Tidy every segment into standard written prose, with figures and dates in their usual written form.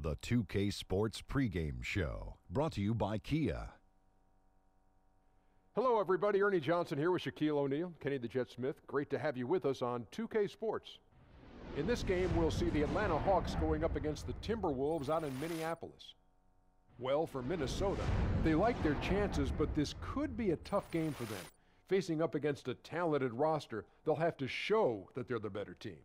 The 2K Sports pregame show, brought to you by Kia. Hello, everybody. Ernie Johnson here with Shaquille O'Neal, Kenny the Jet Smith. Great to have you with us on 2K Sports. In this game, we'll see the Atlanta Hawks going up against the Timberwolves out in Minneapolis. Well, for Minnesota, they like their chances, but this could be a tough game for them. Facing up against a talented roster, they'll have to show that they're the better team.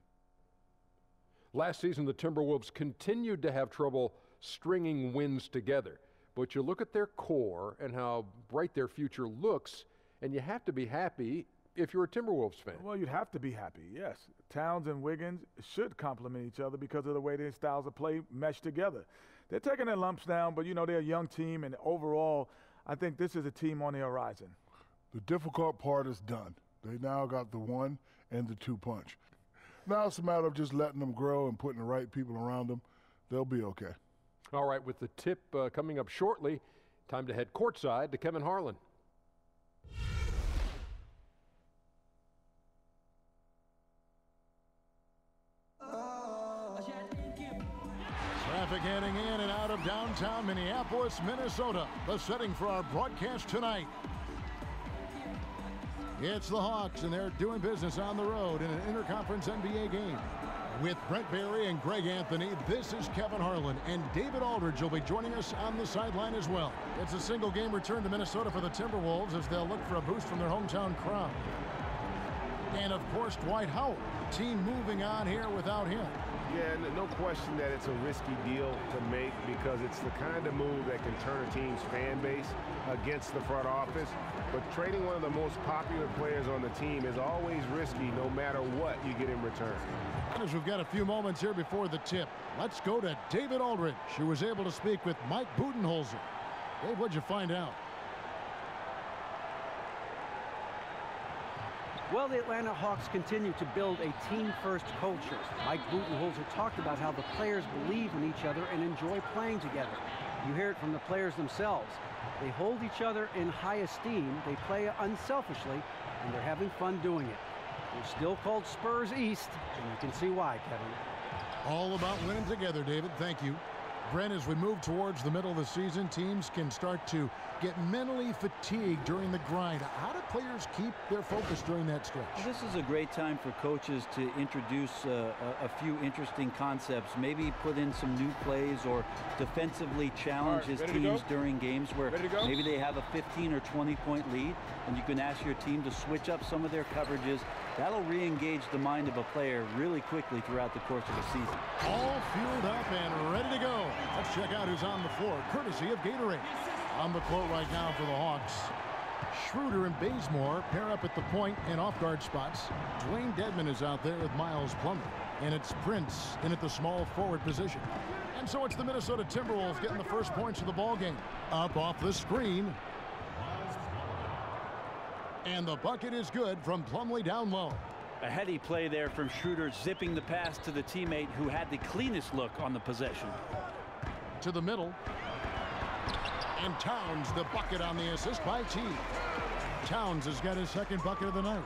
Last season, the Timberwolves continued to have trouble stringing wins together. But you look at their core and how bright their future looks, and you have to be happy if you're a Timberwolves fan. Well, you'd have to be happy, yes. Towns and Wiggins should complement each other because of the way their styles of play mesh together. They're taking their lumps down, but, you know, they're a young team, and overall, I think this is a team on the horizon. The difficult part is done. They now got the 1 and the 2 punch. Now it's a matter of just letting them grow and putting the right people around them. They'll be okay. All right, with the tip coming up shortly, time to head courtside to Kevin Harlan. Traffic heading in and out of downtown Minneapolis, Minnesota. The setting for our broadcast tonight. It's the Hawks, and they're doing business on the road in an interconference NBA game. With Brent Barry and Greg Anthony, this is Kevin Harlan, and David Aldridge will be joining us on the sideline as well. It's a single-game return to Minnesota for the Timberwolves as they'll look for a boost from their hometown crowd. And, of course, Dwight Howard, team moving on here without him. Yeah, no question that it's a risky deal to make because it's the kind of move that can turn a team's fan base against the front office. But trading one of the most popular players on the team is always risky no matter what you get in return. As we've got a few moments here before the tip, let's go to David Aldridge, who was able to speak with Mike Budenholzer. Dave, what'd you find out? Well, the Atlanta Hawks continue to build a team-first culture. Mike Budenholzer talked about how the players believe in each other and enjoy playing together. You hear it from the players themselves. They hold each other in high esteem, they play unselfishly, and they're having fun doing it. They're still called Spurs East, and you can see why, Kevin. All about winning together, David. Thank you. Brent, as we move towards the middle of the season, teams can start to get mentally fatigued during the grind. How do players keep their focus during that stretch? This is a great time for coaches to introduce a few interesting concepts, maybe put in some new plays or defensively challenge his teams during games where maybe they have a 15 or 20-point lead, and you can ask your team to switch up some of their coverages. That'll re-engage the mind of a player really quickly throughout the course of the season. All fueled up and ready to go. Let's check out who's on the floor, courtesy of Gatorade. On the court right now for the Hawks, Schroeder and Bazemore pair up at the point and off-guard spots. Dwayne Dedmon is out there with Miles Plumlee. And it's Prince in at the small forward position. And so it's the Minnesota Timberwolves getting the first points of the ball game. Up off the screen. And the bucket is good from Plumlee down low. A heady play there from Schroeder, zipping the pass to the teammate who had the cleanest look on the possession. To the middle. And Towns, the bucket on the assist by T. Towns has got his second bucket of the night.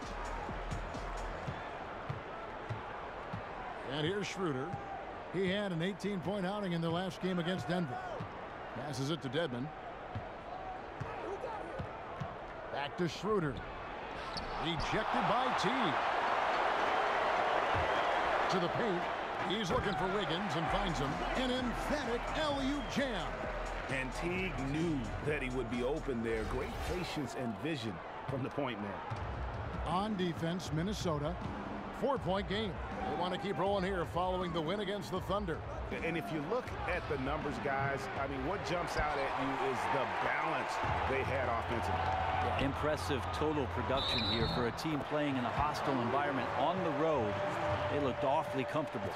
And here's Schroeder. He had an 18-point outing in their last game against Denver. Passes it to Dedmon. Back to Schroeder. Ejected by T. To the paint. He's looking for Wiggins and finds him. An emphatic alley-oop jam. And Teague knew that he would be open there. Great patience and vision from the point man. On defense, Minnesota. 4-point game. They want to keep rolling here following the win against the Thunder. And if you look at the numbers, guys, I mean, what jumps out at you is the balance they had offensively. Impressive total production here for a team playing in a hostile environment on the road. They looked awfully comfortable.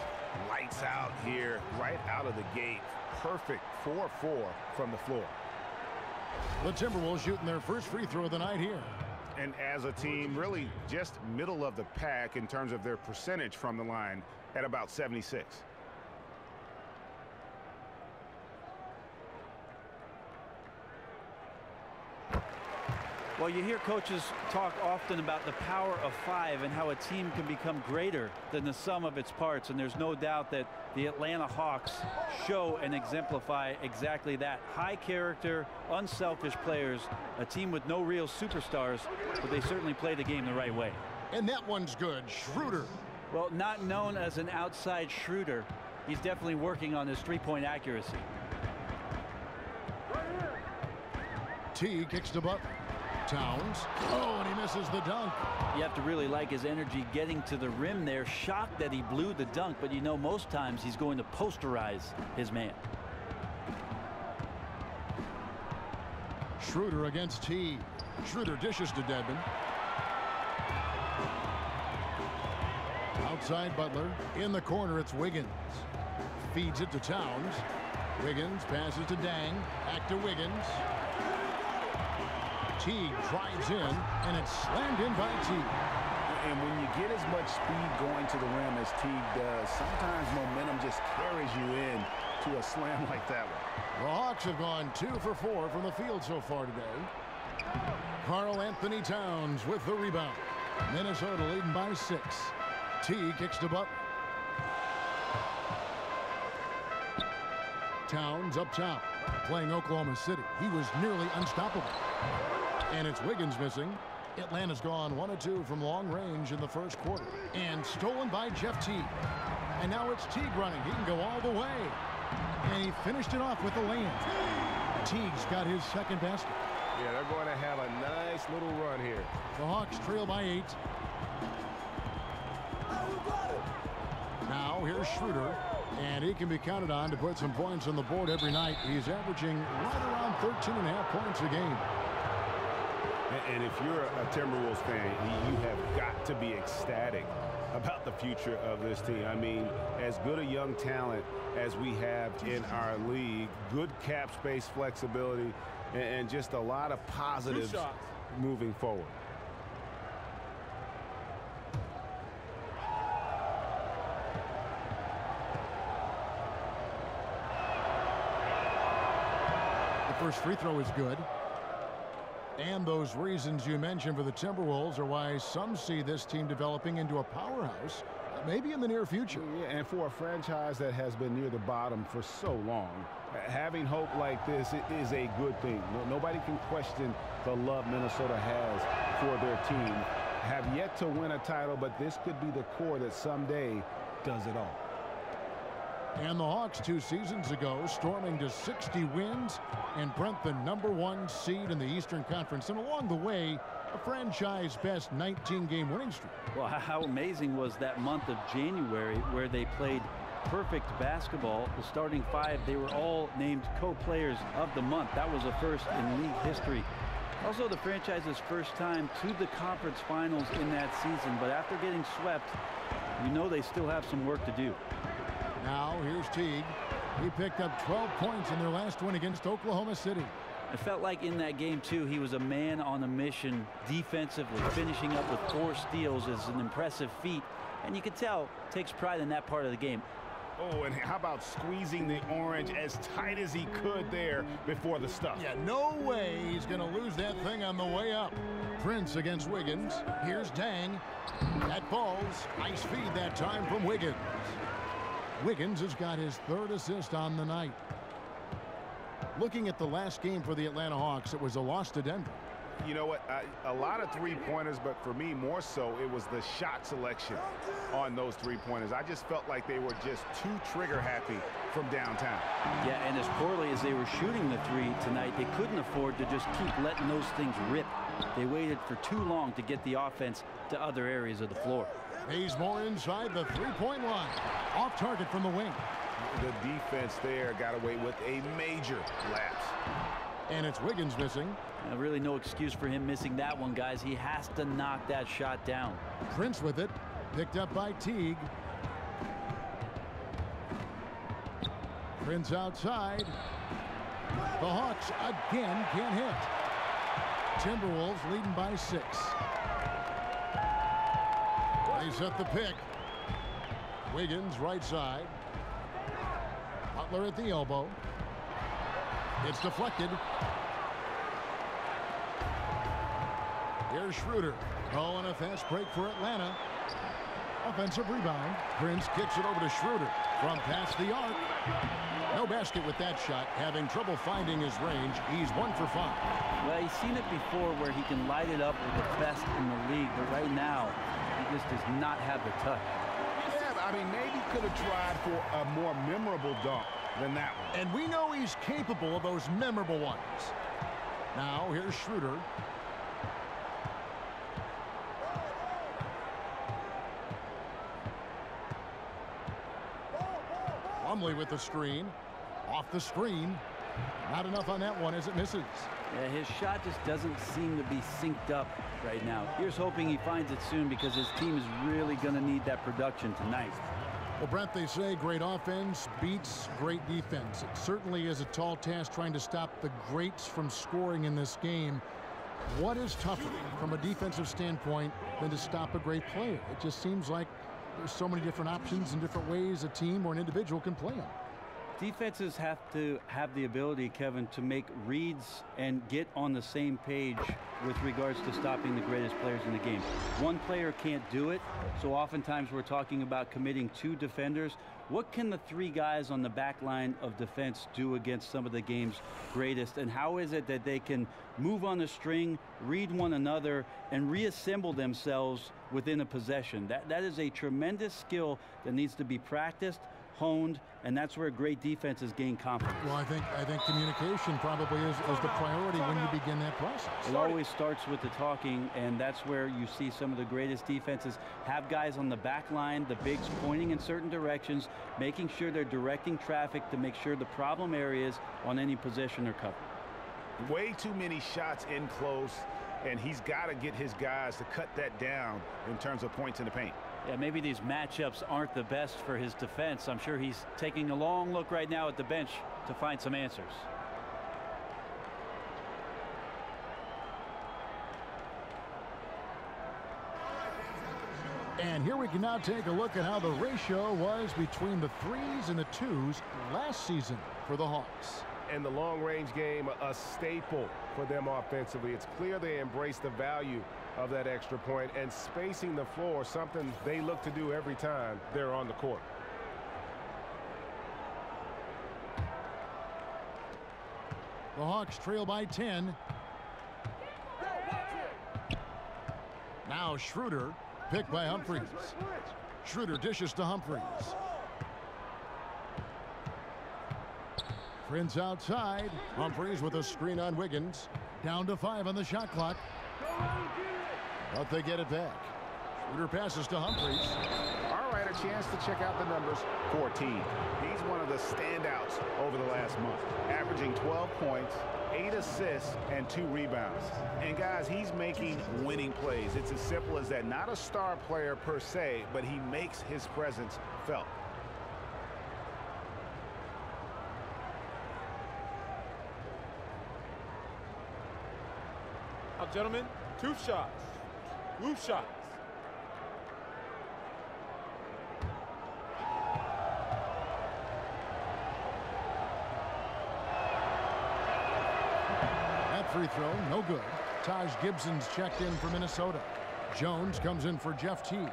Lights out here, right out of the gate. Perfect 4-4 from the floor. The Timberwolves shooting their first free throw of the night here. And as a team, really just middle of the pack in terms of their percentage from the line at about 76. Well, you hear coaches talk often about the power of 5 and how a team can become greater than the sum of its parts. And there's no doubt that the Atlanta Hawks show and exemplify exactly that. High character, unselfish players, a team with no real superstars, but they certainly play the game the right way. And that one's good. Schroeder. Well, not known as an outside shooter, he's definitely working on his three-point accuracy. T kicks to Butler. Towns. Oh, and he misses the dunk. You have to really like his energy getting to the rim there. Shocked that he blew the dunk, but you know most times he's going to posterize his man. Schroeder against T. Schroeder dishes to Dedmon. Outside Butler. In the corner, it's Wiggins. Feeds it to Towns. Wiggins passes to Dang. Back to Wiggins. Teague drives in, and it's slammed in by Teague. And when you get as much speed going to the rim as Teague does, sometimes momentum just carries you in to a slam like that one. The Hawks have gone 2 for 4 from the field so far today. Karl Anthony Towns with the rebound. Minnesota leading by 6. Teague kicks to Butler. Towns up top, playing Oklahoma City. He was nearly unstoppable. And it's Wiggins missing. Atlanta's gone 1 of 2 from long range in the first quarter. And stolen by Jeff Teague. And now it's Teague running. He can go all the way. And he finished it off with the lay-in. Teague's got his second basket. Yeah, they're going to have a nice little run here. The Hawks trail by 8. Now here's Schroeder. And he can be counted on to put some points on the board every night. He's averaging right around 13.5 points a game. And if you're a Timberwolves fan, you have got to be ecstatic about the future of this team. I mean, as good a young talent as we have in our league, good cap space flexibility, and just a lot of positives moving forward. The first free throw is good. And those reasons you mentioned for the Timberwolves are why some see this team developing into a powerhouse, maybe in the near future. Yeah, and for a franchise that has been near the bottom for so long, having hope like this is a good thing. Nobody can question the love Minnesota has for their team. Have yet to win a title, but this could be the core that someday does it all. And the Hawks 2 seasons ago storming to 60 wins and Brent the #1 seed in the Eastern Conference. And along the way, a franchise best 19-game winning streak. Well, how amazing was that month of January where they played perfect basketball. The starting 5, they were all named co-players of the month. That was a first in league history. Also the franchise's first time to the conference finals in that season. But after getting swept, you know they still have some work to do. Now here's Teague. He picked up 12 points in their last win against Oklahoma City. I felt like in that game, too, he was a man on a mission defensively. Finishing up with 4 steals is an impressive feat. And you can tell, takes pride in that part of the game. Oh, and how about squeezing the orange as tight as he could there before the stuff? Yeah, no way he's going to lose that thing on the way up. Prince against Wiggins. Here's Dang. That falls. Nice feed that time from Wiggins. Wiggins has got his 3rd assist on the night. Looking at the last game for the Atlanta Hawks, it was a loss to Denver. You know what? A lot of three-pointers, but for me, more so, it was the shot selection on those three-pointers. I just felt like they were just too trigger-happy from downtown. Yeah, and as poorly as they were shooting the 3 tonight, they couldn't afford to just keep letting those things rip. They waited for too long to get the offense to other areas of the floor. Bazemore inside the three-point line. Off target from the wing. The defense there got away with a major lapse. And it's Wiggins missing. Really no excuse for him missing that one, guys. He has to knock that shot down. Prince with it. Picked up by Teague. Prince outside. The Hawks again can't hit. Timberwolves leading by 6. They set the pick. Wiggins right side. Butler at the elbow. It's deflected. Here's Schroeder. Oh, and a fast break for Atlanta. Offensive rebound. Prince kicks it over to Schroeder from past the arc. No basket with that shot. Having trouble finding his range. He's 1 for 5. Well, he's seen it before where he can light it up with the best in the league, but right now he just does not have the touch. Yeah, I mean, maybe could have tried for a more memorable dunk than that one. And we know he's capable of those memorable ones. Now here's Schroeder. Plumlee with the screen. Off the screen. Not enough on that one as it misses. Yeah, his shot just doesn't seem to be synced up right now. Here's hoping he finds it soon because his team is really going to need that production tonight. Well, Brent, they say great offense beats great defense. It certainly is a tall task trying to stop the greats from scoring in this game. What is tougher from a defensive standpoint than to stop a great player? It just seems like there's so many different options and different ways a team or an individual can play them. Defenses have to have the ability, Kevin, to make reads and get on the same page with regards to stopping the greatest players in the game. One player can't do it, so oftentimes we're talking about committing 2 defenders. What can the 3 guys on the back line of defense do against some of the game's greatest, and how is it that they can move on the string, read one another, and reassemble themselves within a possession? That is a tremendous skill that needs to be practiced, honed, and that's where great defenses gain confidence. Well, I think communication probably is the priority when you begin that process. It always starts with the talking, and that's where you see some of the greatest defenses have guys on the back line, the bigs pointing in certain directions, making sure they're directing traffic to make sure the problem areas on any possession are covered. Way too many shots in close, and he's got to get his guys to cut that down in terms of points in the paint. Yeah, maybe these matchups aren't the best for his defense. I'm sure he's taking a long look right now at the bench to find some answers. And here we can now take a look at how the ratio was between the 3s and the 2s last season for the Hawks. And the long-range game, a staple for them offensively. It's clear they embrace the value of that extra point, and spacing the floor, something they look to do every time they're on the court. The Hawks trail by 10. Now Schroeder, picked by Humphries. Schroeder dishes to Humphries. Prince outside. Humphries with a screen on Wiggins. Down to 5 on the shot clock. But they get it back. Schroeder passes to Humphries. All right, a chance to check out the numbers. 14. He's one of the standouts over the last month, averaging 12 points, 8 assists, and 2 rebounds. And guys, he's making winning plays. It's as simple as that. Not a star player per se, but he makes his presence felt. Now, gentlemen, 2 shots. 2 shots. That free throw, no good. Taj Gibson's checked in for Minnesota. Jones comes in for Jeff Teague.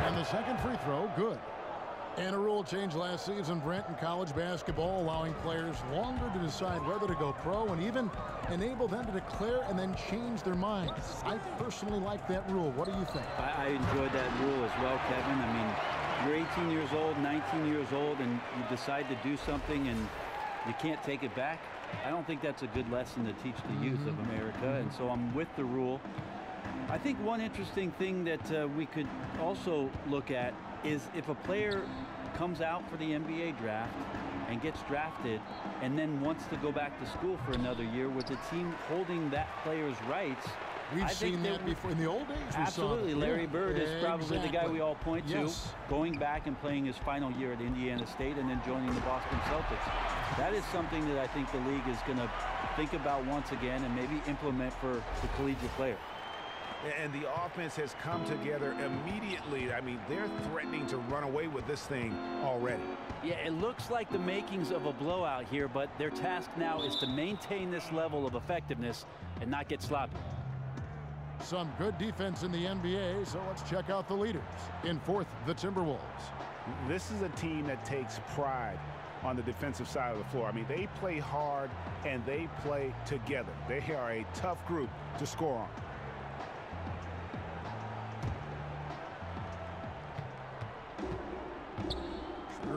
And the second free throw, good. And a rule change last season, Brent, in college basketball, allowing players longer to decide whether to go pro and even enable them to declare and then change their minds. I personally like that rule. What do you think? I enjoyed that rule as well, Kevin. I mean, you're 18 years old, 19 years old, and you decide to do something and you can't take it back. I don't think that's a good lesson to teach the youth of America, and so I'm with the rule. I think one interesting thing that we could also look at is if a player comes out for the NBA draft and gets drafted and then wants to go back to school for another year with the team holding that player's rights. We've seen that before in the old days. Absolutely. Larry Bird is probably the guy we all point to, going back and playing his final year at Indiana State and then joining the Boston Celtics. That is something that I think the league is going to think about once again and maybe implement for the collegiate player. And the offense has come together immediately. I mean, they're threatening to run away with this thing already. Yeah, it looks like the makings of a blowout here, but their task now is to maintain this level of effectiveness and not get sloppy. Some good defense in the NBA, so let's check out the leaders. In fourth, the Timberwolves. This is a team that takes pride on the defensive side of the floor. I mean, they play hard and they play together. They are a tough group to score on.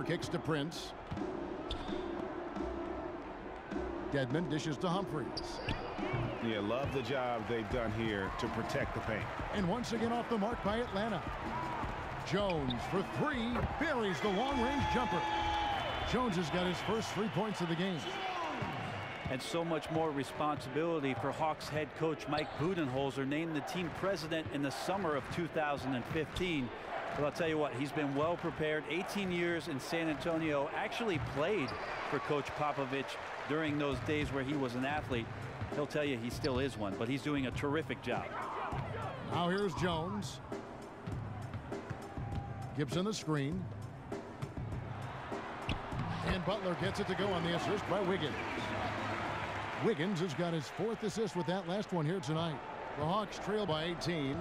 Kicks to Prince. Dedmon dishes to Humphries. Yeah, love the job they've done here to protect the paint. And once again off the mark by Atlanta. Jones for three, buries the long-range jumper. Jones has got his first 3 points of the game. And so much more responsibility for Hawks head coach Mike Budenholzer, named the team president in the summer of 2015. But I'll tell you what, he's been well prepared. 18 years in San Antonio, actually played for Coach Popovich during those days where he was an athlete. He'll tell you he still is one, but he's doing a terrific job. Now here's Jones. Gibson the screen. And Butler gets it to go on the assist by Wiggins. Wiggins has got his 4th assist with that last one here tonight. The Hawks trail by 18.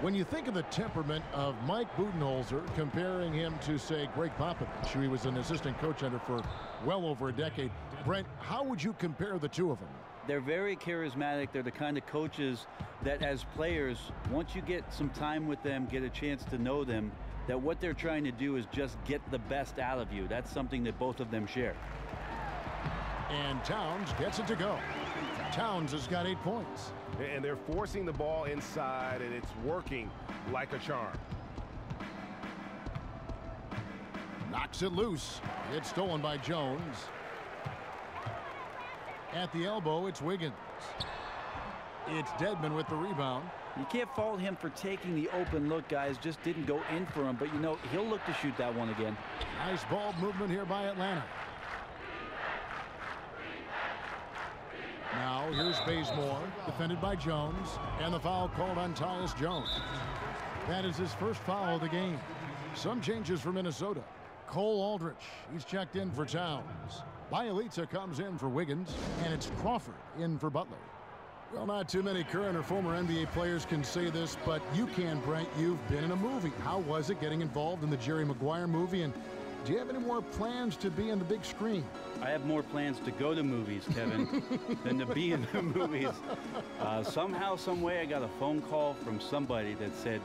When you think of the temperament of Mike Budenholzer, comparing him to, say, Greg Popovich, who he was an assistant coach under for well over a decade, Brent, how would you compare the two of them? They're very charismatic. They're the kind of coaches that as players, once you get some time with them, get a chance to know them, that what they're trying to do is just get the best out of you. That's something that both of them share. And Towns gets it to go. Towns has got 8 points. And they're forcing the ball inside, and it's working like a charm. Knocks it loose. It's stolen by Jones. At the elbow, it's Wiggins. It's Dedmon with the rebound. You can't fault him for taking the open look, guys. Just didn't go in for him, but you know, he'll look to shoot that one again. Nice ball movement here by Atlanta. Now here's Bazemore, defended by Jones, and the foul called on Tyus Jones. That is his first foul of the game. Some changes for Minnesota. Cole Aldrich, he's checked in for Towns. Bielitsa comes in for Wiggins, and it's Crawford in for Butler. Well, not too many current or former NBA players can say this, but you can, Brent. You've been in a movie. How was it getting involved in the Jerry Maguire movie, and do you have any more plans to be on the big screen? I have more plans to go to movies, Kevin, than to be in the movies. Somehow, some way, I got a phone call from somebody that said,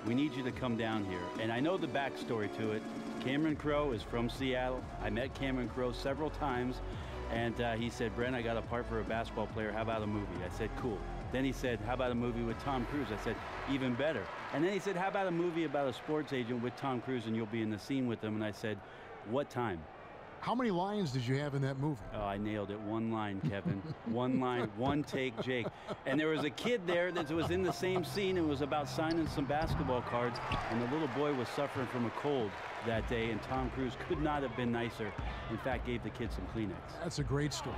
we need you to come down here. And I know the backstory to it. Cameron Crowe is from Seattle. I met Cameron Crowe several times, and he said, Brent, I got a part for a basketball player. How about a movie? I said, cool. Then he said, how about a movie with Tom Cruise? I said, even better. And then he said, how about a movie about a sports agent with Tom Cruise and you'll be in the scene with him? And I said, what time? How many lines did you have in that movie? Oh, I nailed it. One line, Kevin. One line, one take, Jake. And there was a kid there that was in the same scene and was about signing some basketball cards. And the little boy was suffering from a cold that day, and Tom Cruise could not have been nicer. In fact, gave the kid some Kleenex. That's a great story.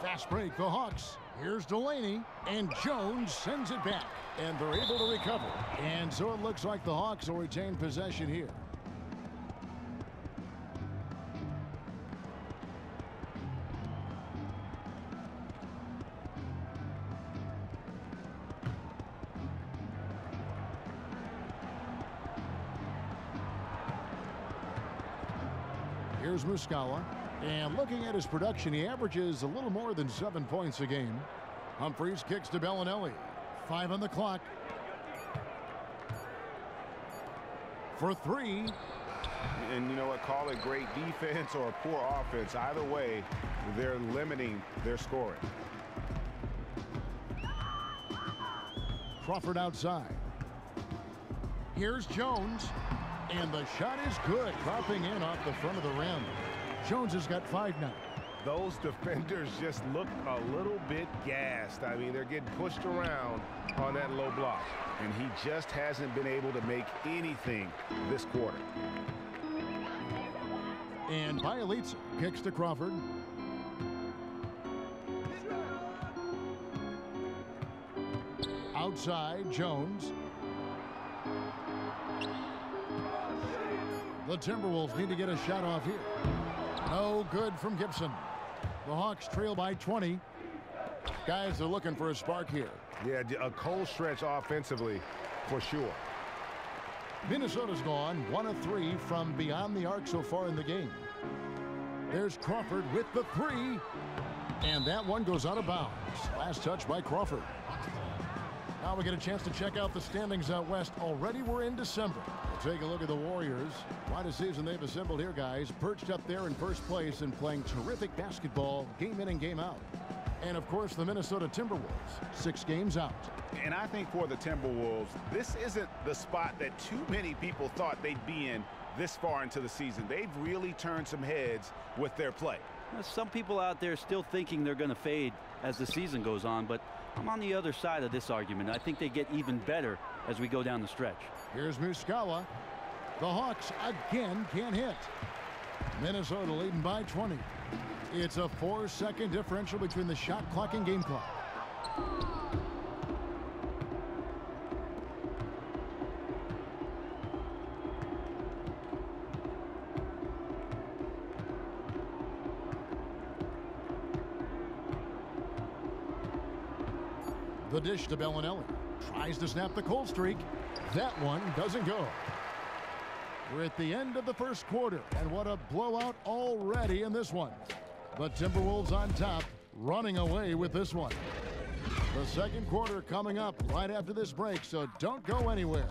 Fast break, the Hawks. Here's Delaney, and Jones sends it back, and they're able to recover. And so it looks like the Hawks will retain possession here. Here's Muscala. And looking at his production, he averages a little more than 7 points a game. Humphries kicks to Bellinelli. 5 on the clock. For 3. And you know what? Call it great defense or poor offense. Either way, they're limiting their scoring. Crawford outside. Here's Jones. And the shot is good, dropping in off the front of the rim. Jones has got 5 now. Those defenders just look a little bit gassed. I mean, they're getting pushed around on that low block. And he just hasn't been able to make anything this quarter. And Bielitsa kicks to Crawford. Outside, Jones. The Timberwolves need to get a shot off here. No good from Gibson. The Hawks trail by 20. Guys are looking for a spark here. Yeah, a cold stretch offensively for sure. Minnesota's gone 1 of 3 from beyond the arc so far in the game. There's Crawford with the 3. And that one goes out of bounds. Last touch by Crawford. Now we get a chance to check out the standings out west. Already we're in December. We'll take a look at the Warriors. Quite a season they've assembled here, guys. Perched up there in first place and playing terrific basketball game in and game out. And, of course, the Minnesota Timberwolves, 6 games out. And I think for the Timberwolves, this isn't the spot that too many people thought they'd be in this far into the season. They've really turned some heads with their play. Some people out there still thinking they're going to fade as the season goes on, but I'm on the other side of this argument. I think they get even better as we go down the stretch. Here's Muscala. The Hawks again can't hit. Minnesota leading by 20. It's a 4-second differential between the shot clock and game clock. The dish to Bellinelli. Tries to snap the cold streak. That one doesn't go. We're at the end of the first quarter, and what a blowout already in this one. The Timberwolves on top, running away with this one. The second quarter coming up right after this break, so don't go anywhere.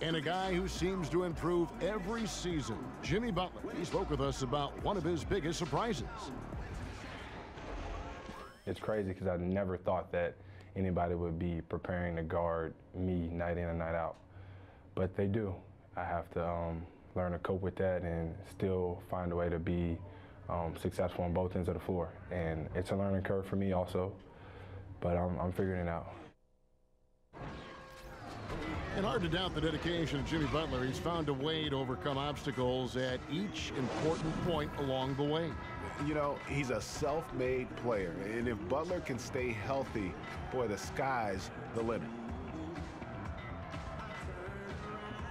And a guy who seems to improve every season, Jimmy Butler. He spoke with us about one of his biggest surprises. It's crazy because I never thought that anybody would be preparing to guard me night in and night out. But they do. I have to learn to cope with that and still find a way to be successful on both ends of the floor. And it's a learning curve for me also, but I'm figuring it out. And hard to doubt the dedication of Jimmy Butler. He's found a way to overcome obstacles at each important point along the way. You know, he's a self-made player, and if Butler can stay healthy, boy, the sky's the limit.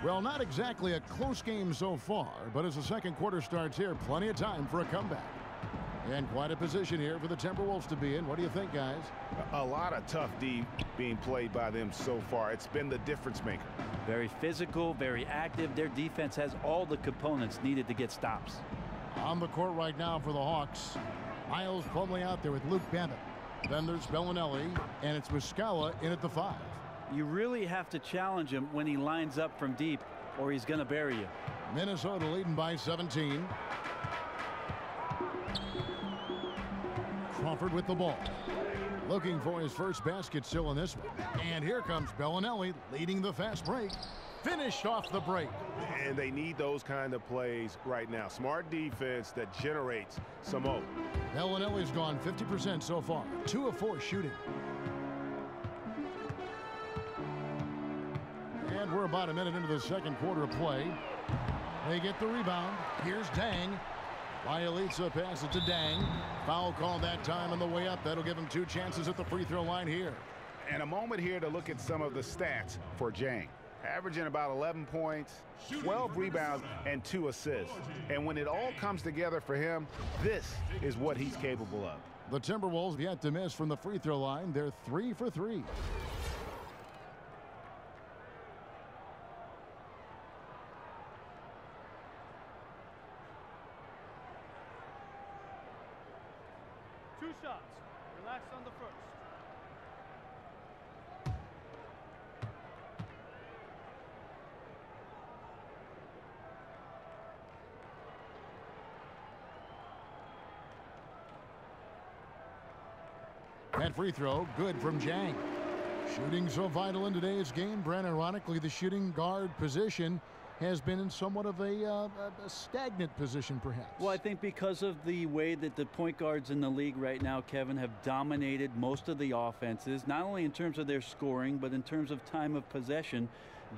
Well, not exactly a close game so far, but as the second quarter starts here, plenty of time for a comeback. And quite a position here for the Timberwolves to be in. What do you think, guys? A lot of tough D being played by them so far. It's been the difference maker. Very physical, very active. Their defense has all the components needed to get stops. On the court right now for the Hawks, Miles Plumlee out there with Luke Babbitt. Then there's Bellinelli, and it's Muscala in at the 5. You really have to challenge him when he lines up from deep, or he's going to bury you. Minnesota leading by 17. Crawford with the ball. Looking for his first basket still in this one. And here comes Bellinelli leading the fast break. Finished off the break. And they need those kind of plays right now. Smart defense that generates some hope. Bellinelli's gone 50% so far. 2 of 4 shooting. And we're about a minute into the second quarter of play. They get the rebound. Here's Dang. Bielitsa passes to Dang. Foul call that time on the way up. That'll give him 2 chances at the free throw line here. And a moment here to look at some of the stats for Jang. Averaging about 11 points, 12 rebounds, and 2 assists. And when it all comes together for him, this is what he's capable of. The Timberwolves yet to miss from the free throw line. They're 3 for 3. Two shots. Relax on the first. That free throw, good from Jang. Shooting so vital in today's game, Brent. Ironically, the shooting guard position has been in somewhat of a stagnant position, perhaps. Well, I think because of the way that the point guards in the league right now, Kevin, have dominated most of the offenses, not only in terms of their scoring, but in terms of time of possession.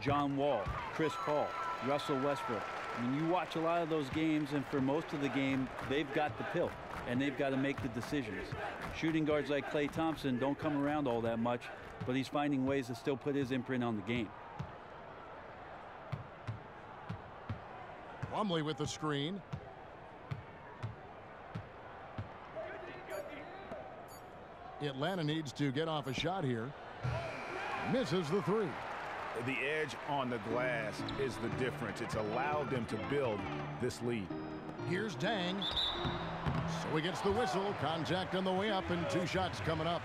John Wall, Chris Paul, Russell Westbrook. I mean, you watch a lot of those games, and for most of the game, they've got the pill, and they've got to make the decisions. Shooting guards like Klay Thompson don't come around all that much, but he's finding ways to still put his imprint on the game. Plumlee with the screen. Atlanta needs to get off a shot here. Misses the three. The edge on the glass is the difference. It's allowed them to build this lead. Here's Dang. So he gets the whistle. Contact on the way up, and 2 shots coming up.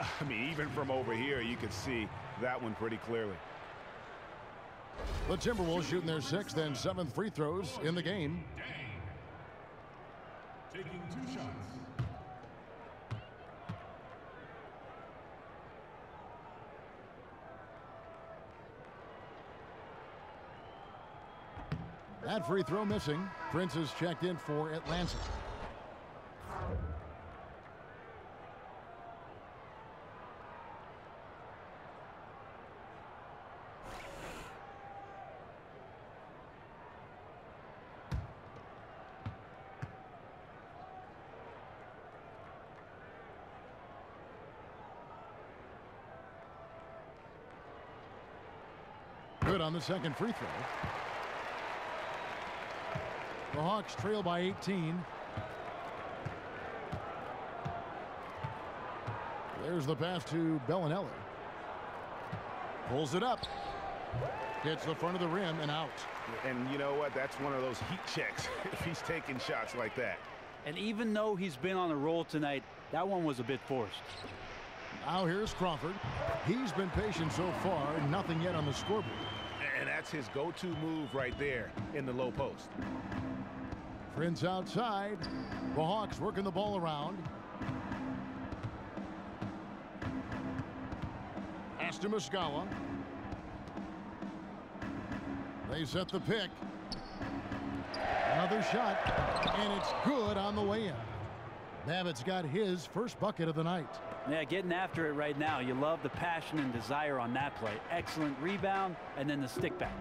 I mean, even from over here, you could see that one pretty clearly. The Timberwolves shooting their 6th and 7th free throws in the game. Taking 2 shots. That free throw missing. Prince is checked in for Atlanta. Good on the second free throw. The Hawks trail by 18. There's the pass to Bellinelli. Pulls it up. Hits the front of the rim and out. And you know what? That's one of those heat checks if he's taking shots like that. And even though he's been on a roll tonight, that one was a bit forced. Now here's Crawford. He's been patient so far. Nothing yet on the scoreboard. And that's his go-to move right there in the low post. Prince outside. The Hawks working the ball around. Pass to Muscala. They set the pick. Another shot, and it's good on the way in. Babbitt's got his first bucket of the night. Yeah, getting after it right now. You love the passion and desire on that play. Excellent rebound, and then the stick back.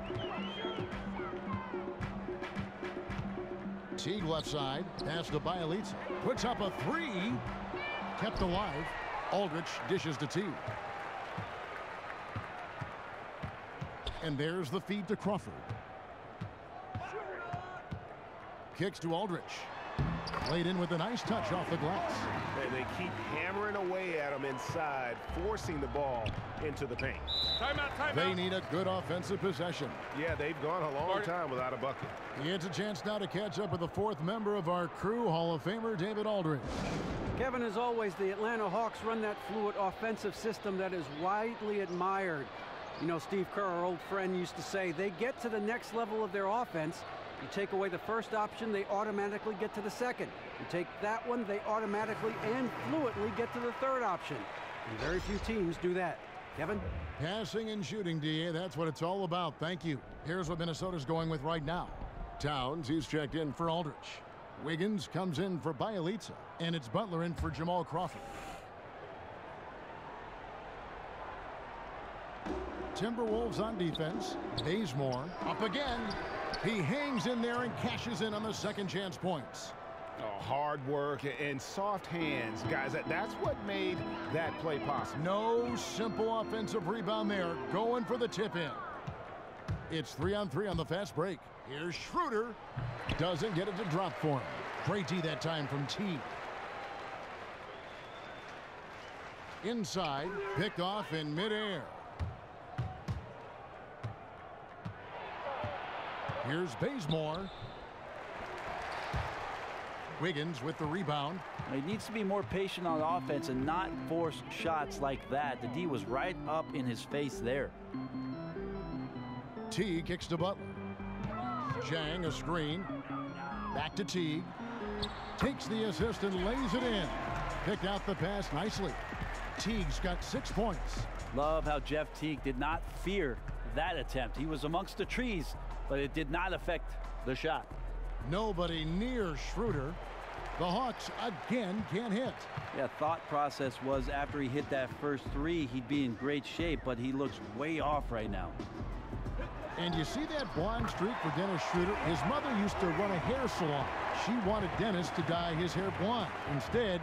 Teague left side. Pass to Bielitsa. Puts up a 3. Kept alive. Aldridge dishes to Teague. And there's the feed to Crawford. Kicks to Aldridge. Laid in with a nice touch off the glass. And they keep hammering away at him inside, forcing the ball into the paint. Timeout. They need a good offensive possession. Yeah, they've gone a long time without a bucket. He gets a chance now to catch up with the 4th member of our crew, Hall of Famer David Aldridge. Kevin, as always, the Atlanta Hawks run that fluid offensive system that is widely admired. You know, Steve Kerr, our old friend, used to say they get to the next level of their offense. You take away the first option, they automatically get to the second. You take that one, they automatically and fluently get to the third option. And very few teams do that. Kevin? Passing and shooting, DA, that's what it's all about. Thank you. Here's what Minnesota's going with right now. Towns, he's checked in for Aldridge. Wiggins comes in for Bielitsa. And it's Butler in for Jamal Crawford. Timberwolves on defense. Bazemore up again. He hangs in there and cashes in on the second chance points. Oh, hard work and soft hands, guys. That's what made that play possible. No simple offensive rebound there. Going for the tip in. It's 3-on-3 on the fast break. Here's Schroeder. Doesn't get it to drop for him. Great D that time from T. Inside. Picked off in midair. Here's Bazemore. Wiggins with the rebound. He needs to be more patient on offense and not force shots like that. The D was right up in his face there. Teague kicks to Butler. Chang a screen. Back to Teague. Takes the assist and lays it in. Picked out the pass nicely. Teague's got 6 points. Love how Jeff Teague did not fear that attempt. He was amongst the trees, but it did not affect the shot. Nobody near Schroeder. The Hawks again can't hit. Yeah, thought process was after he hit that first three, he'd be in great shape, but he looks way off right now. And you see that blonde streak for Dennis Schroeder? His mother used to run a hair salon. She wanted Dennis to dye his hair blonde. Instead,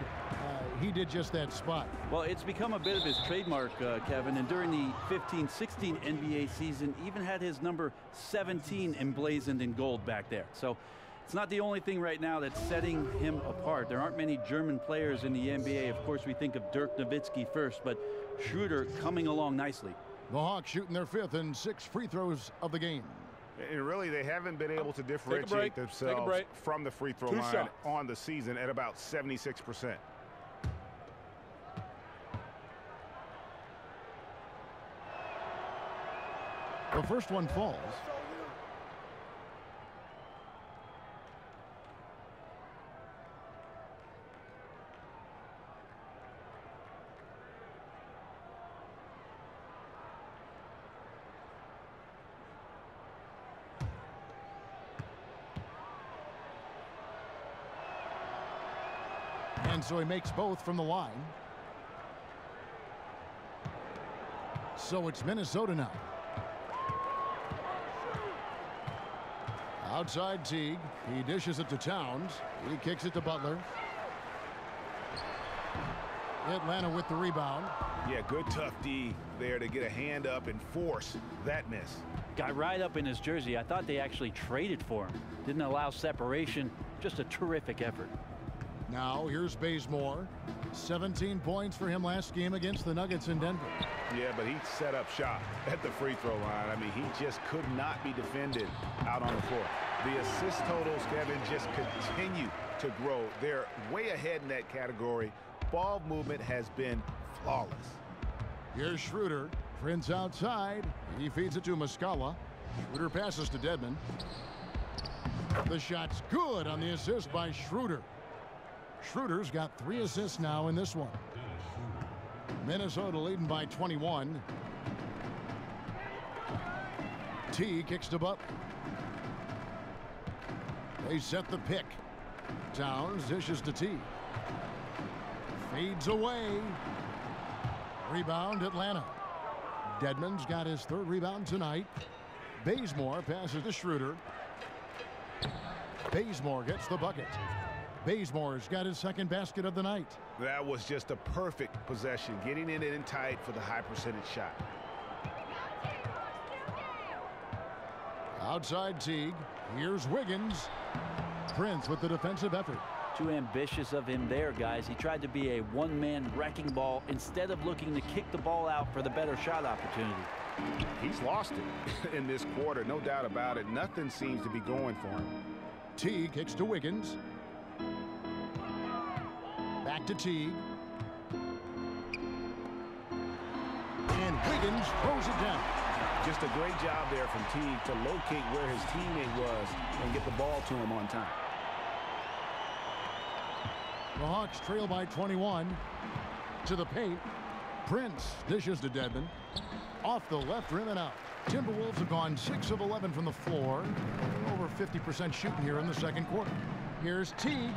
he did just that spot. Well, it's become a bit of his trademark, Kevin, and during the 15-16 NBA season, even had his number 17 emblazoned in gold back there. So it's not the only thing right now that's setting him apart. There aren't many German players in the NBA. Of course, we think of Dirk Nowitzki first, but Schroeder coming along nicely. The Hawks shooting their 5th and 6th free throws of the game. And really, they haven't been able to differentiate themselves from the free throw line on the season at about 76%. The first one falls. And so he makes both from the line. So it's Minnesota now. Outside Teague. He dishes it to Towns. He kicks it to Butler. Atlanta with the rebound. Yeah, good tough D there to get a hand up and force that miss. Got right up in his jersey. I thought they actually traded for him. Didn't allow separation. Just a terrific effort. Now here's Bazemore. 17 points for him last game against the Nuggets in Denver. Yeah, but he set up shop at the free throw line. I mean, he just could not be defended out on the floor. The assist totals, Kevin, just continue to grow. They're way ahead in that category. Ball movement has been flawless. Here's Schroeder. Prince outside. He feeds it to Muscala. Schroeder passes to Dedmon. The shot's good on the assist by Schroeder. Schroeder's got 3 assists now in this one. Minnesota leading by 21. T kicks to Butler. They set the pick. Towns dishes to T. Fades away. Rebound Atlanta. Dedmon's got his 3rd rebound tonight. Bazemore passes to Schroeder. Bazemore gets the bucket. Bazemore's got his 2nd basket of the night. That was just a perfect possession, getting it in tight for the high percentage shot. Outside Teague. Here's Wiggins. Prince with the defensive effort. Too ambitious of him there, guys. He tried to be a one-man wrecking ball instead of looking to kick the ball out for the better shot opportunity. He's lost it in this quarter, no doubt about it. Nothing seems to be going for him. T kicks to Wiggins. Back to Teague. And Wiggins throws it down. Just a great job there from Teague to locate where his teammate was and get the ball to him on time. The Hawks trail by 21. To the paint. Prince dishes to Dedmon. Off the left rim and out. Timberwolves have gone 6 of 11 from the floor. Over 50% shooting here in the 2nd quarter. Here's Teague.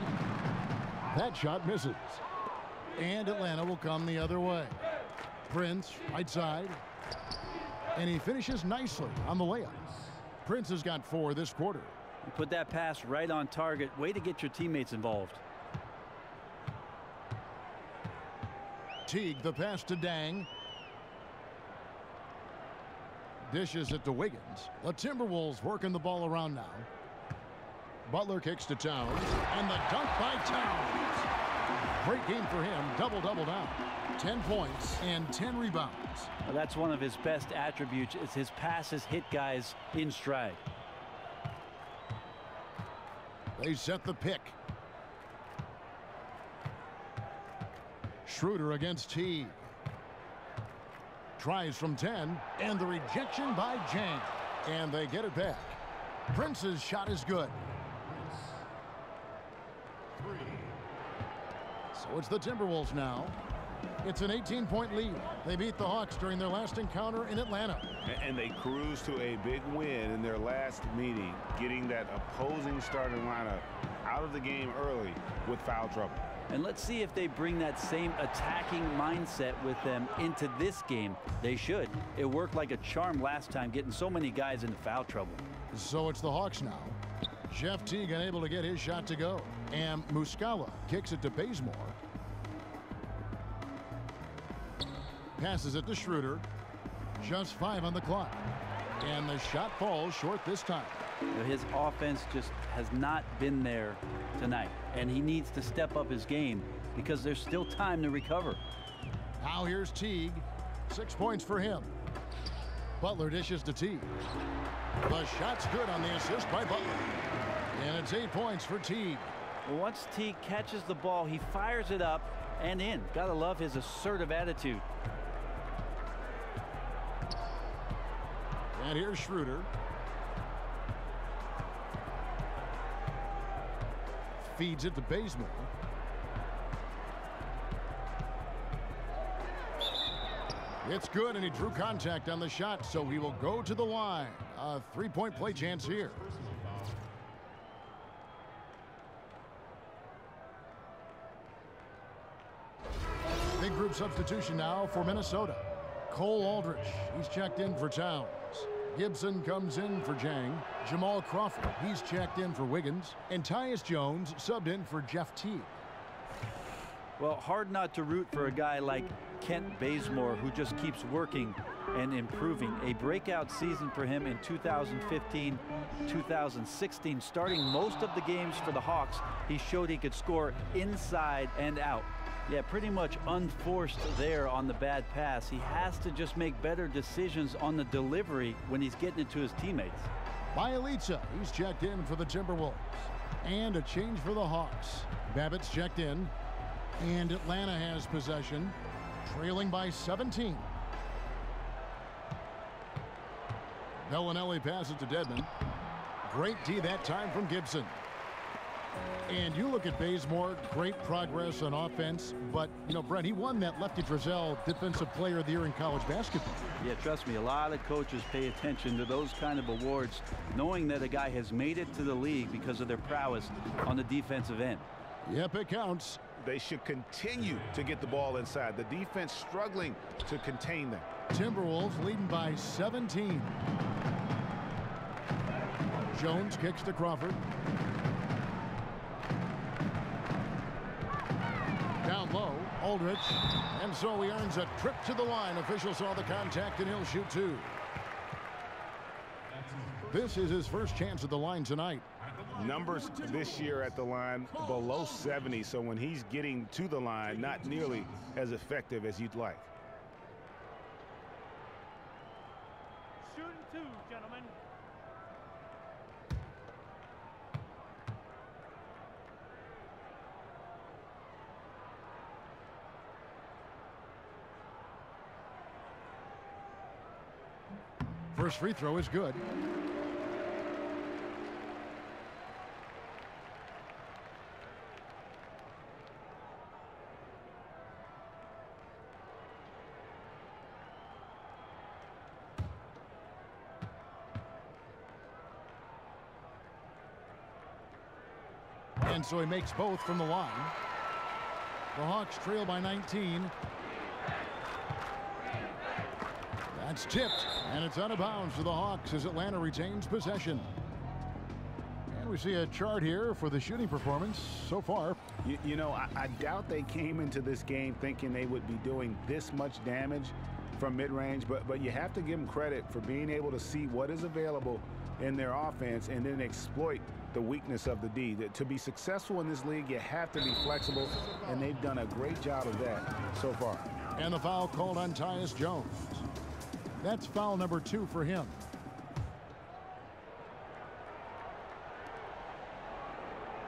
That shot misses. And Atlanta will come the other way. Prince, right side. And he finishes nicely on the layup. Prince has got 4 this quarter. You put that pass right on target. Way to get your teammates involved. Teague, the pass to Dang. Dishes it to Wiggins. The Timberwolves working the ball around now. Butler kicks to Towns. And the dunk by Towns. Great game for him. Double-double now. 10 points and 10 rebounds. Well, that's one of his best attributes is his passes hit guys in stride. They set the pick. Schroeder against T. Tries from 10. And the rejection by Jang. And they get it back. Prince's shot is good. So it's the Timberwolves now. It's an 18-point lead. They beat the Hawks during their last encounter in Atlanta. And they cruised to a big win in their last meeting, getting that opposing starting lineup out of the game early with foul trouble. And let's see if they bring that same attacking mindset with them into this game. They should. It worked like a charm last time, getting so many guys into foul trouble. So it's the Hawks now. Jeff Teague unable to get his shot to go. And Muscala kicks it to Bazemore. Passes it to Schroeder. Just 5 on the clock. And the shot falls short this time. His offense just has not been there tonight, and he needs to step up his game because there's still time to recover. Now here's Teague. 6 points for him. Butler dishes to Teague. The shot's good on the assist by Butler. And it's 8 points for Teague. Once Teague catches the ball, he fires it up and in. Gotta love his assertive attitude. And here's Schroeder. Feeds it to Bazemore. It's good, and he drew contact on the shot, so he will go to the line. A 3-point play chance here. Big group substitution now for Minnesota. Cole Aldrich, he's checked in for Towns. Gibson comes in for Jang. Jamal Crawford, he's checked in for Wiggins. And Tyus Jones subbed in for Jeff Teague. Well, hard not to root for a guy like Kent Bazemore, who just keeps working and improving. A breakout season for him in 2015, 2016. Starting most of the games for the Hawks, he showed he could score inside and out. Yeah, pretty much unforced there on the bad pass. He has to just make better decisions on the delivery when he's getting it to his teammates. Bielitsa, he's checked in for the Timberwolves. And a change for the Hawks. Babbitt's checked in. And Atlanta has possession, trailing by 17. Bellinelli passes to Dedmon. Great D that time from Gibson. And you look at Bazemore, great progress on offense, but, you know, Brent, he won that Lefty Driesell Defensive Player of the Year in college basketball. Yeah, trust me, a lot of coaches pay attention to those kind of awards, knowing that a guy has made it to the league because of their prowess on the defensive end. Yep, it counts. They should continue to get the ball inside. The defense struggling to contain them. Timberwolves leading by 17. Jones kicks to Crawford. Down low, Aldrich. And so he earns a trip to the line. Officials saw the contact, and he'll shoot 2. This is his first chance at the line tonight. Numbers this year at the line below 70, so when he's getting to the line, not nearly as effective as you'd like. Shooting 2, gentlemen. First free throw is good. And so he makes both from the line. The Hawks trail by 19. That's tipped, and it's out of bounds for the Hawks as Atlanta retains possession. And we see a chart here for the shooting performance so far. You know, I doubt they came into this game thinking they would be doing this much damage from mid-range, but you have to give them credit for being able to see what is available in their offense and then exploit the weakness of the D. To be successful in this league, you have to be flexible, and they've done a great job of that so far. And the foul called on Tyus Jones. That's foul number 2 for him.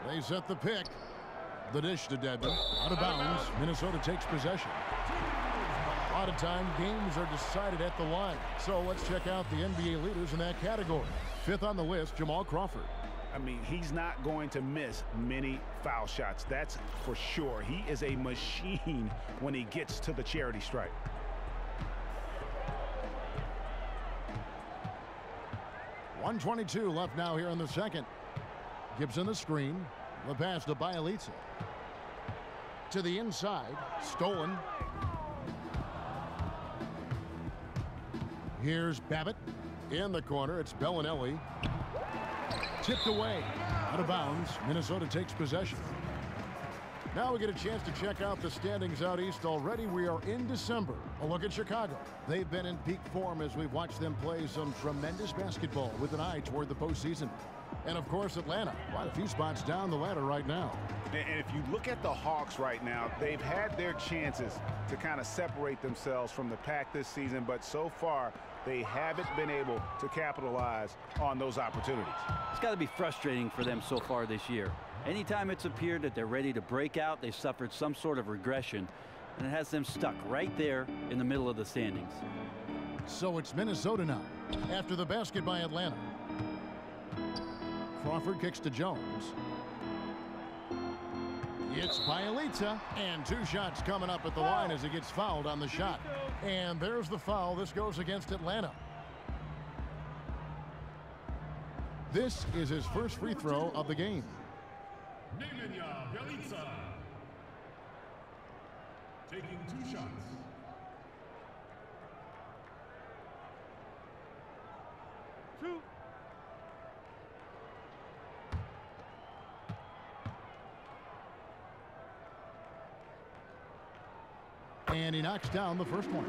They set the pick. The dish to Dedmon. Out of bounds. Minnesota takes possession. A lot of time, games are decided at the line. So let's check out the NBA leaders in that category. 5th on the list, Jamal Crawford. I mean, he's not going to miss many foul shots. That's for sure. He is a machine when he gets to the charity stripe. .122 left now here in the second. Gibson the screen. The pass to Bielitsa. To the inside. Stolen. Here's Babbitt. In the corner, it's Bellinelli. Tipped away. Out of bounds. Minnesota takes possession. Now we get a chance to check out the standings out east. Already we are in December. A look at Chicago. They've been in peak form as we've watched them play some tremendous basketball with an eye toward the postseason. And of course Atlanta, quite a few spots down the ladder right now. And if you look at the Hawks right now, they've had their chances to kind of separate themselves from the pack this season, but so far they haven't been able to capitalize on those opportunities. It's got to be frustrating for them so far this year. Anytime it's appeared that they're ready to break out, they've suffered some sort of regression, and it has them stuck right there in the middle of the standings. So it's Minnesota now, after the basket by Atlanta. Crawford kicks to Jones. It's Bielitsa, and 2 shots coming up at the line as he gets fouled on the shot. And there's the foul. This goes against Atlanta. This is his first free throw of the game. Bielitsa taking 2 shots. And he knocks down the first one.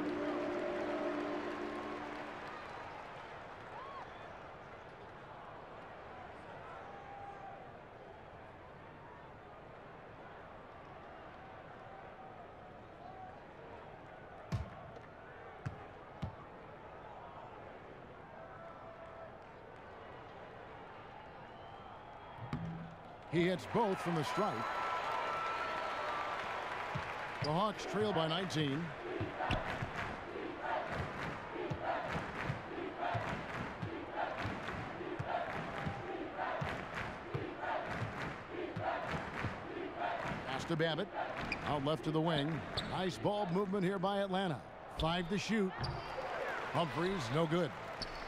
He hits both from the stripe. The Hawks trail by 19. Pass to Babbitt. Out left to the wing. Nice ball movement here by Atlanta. 5 to shoot. Humphries, no good.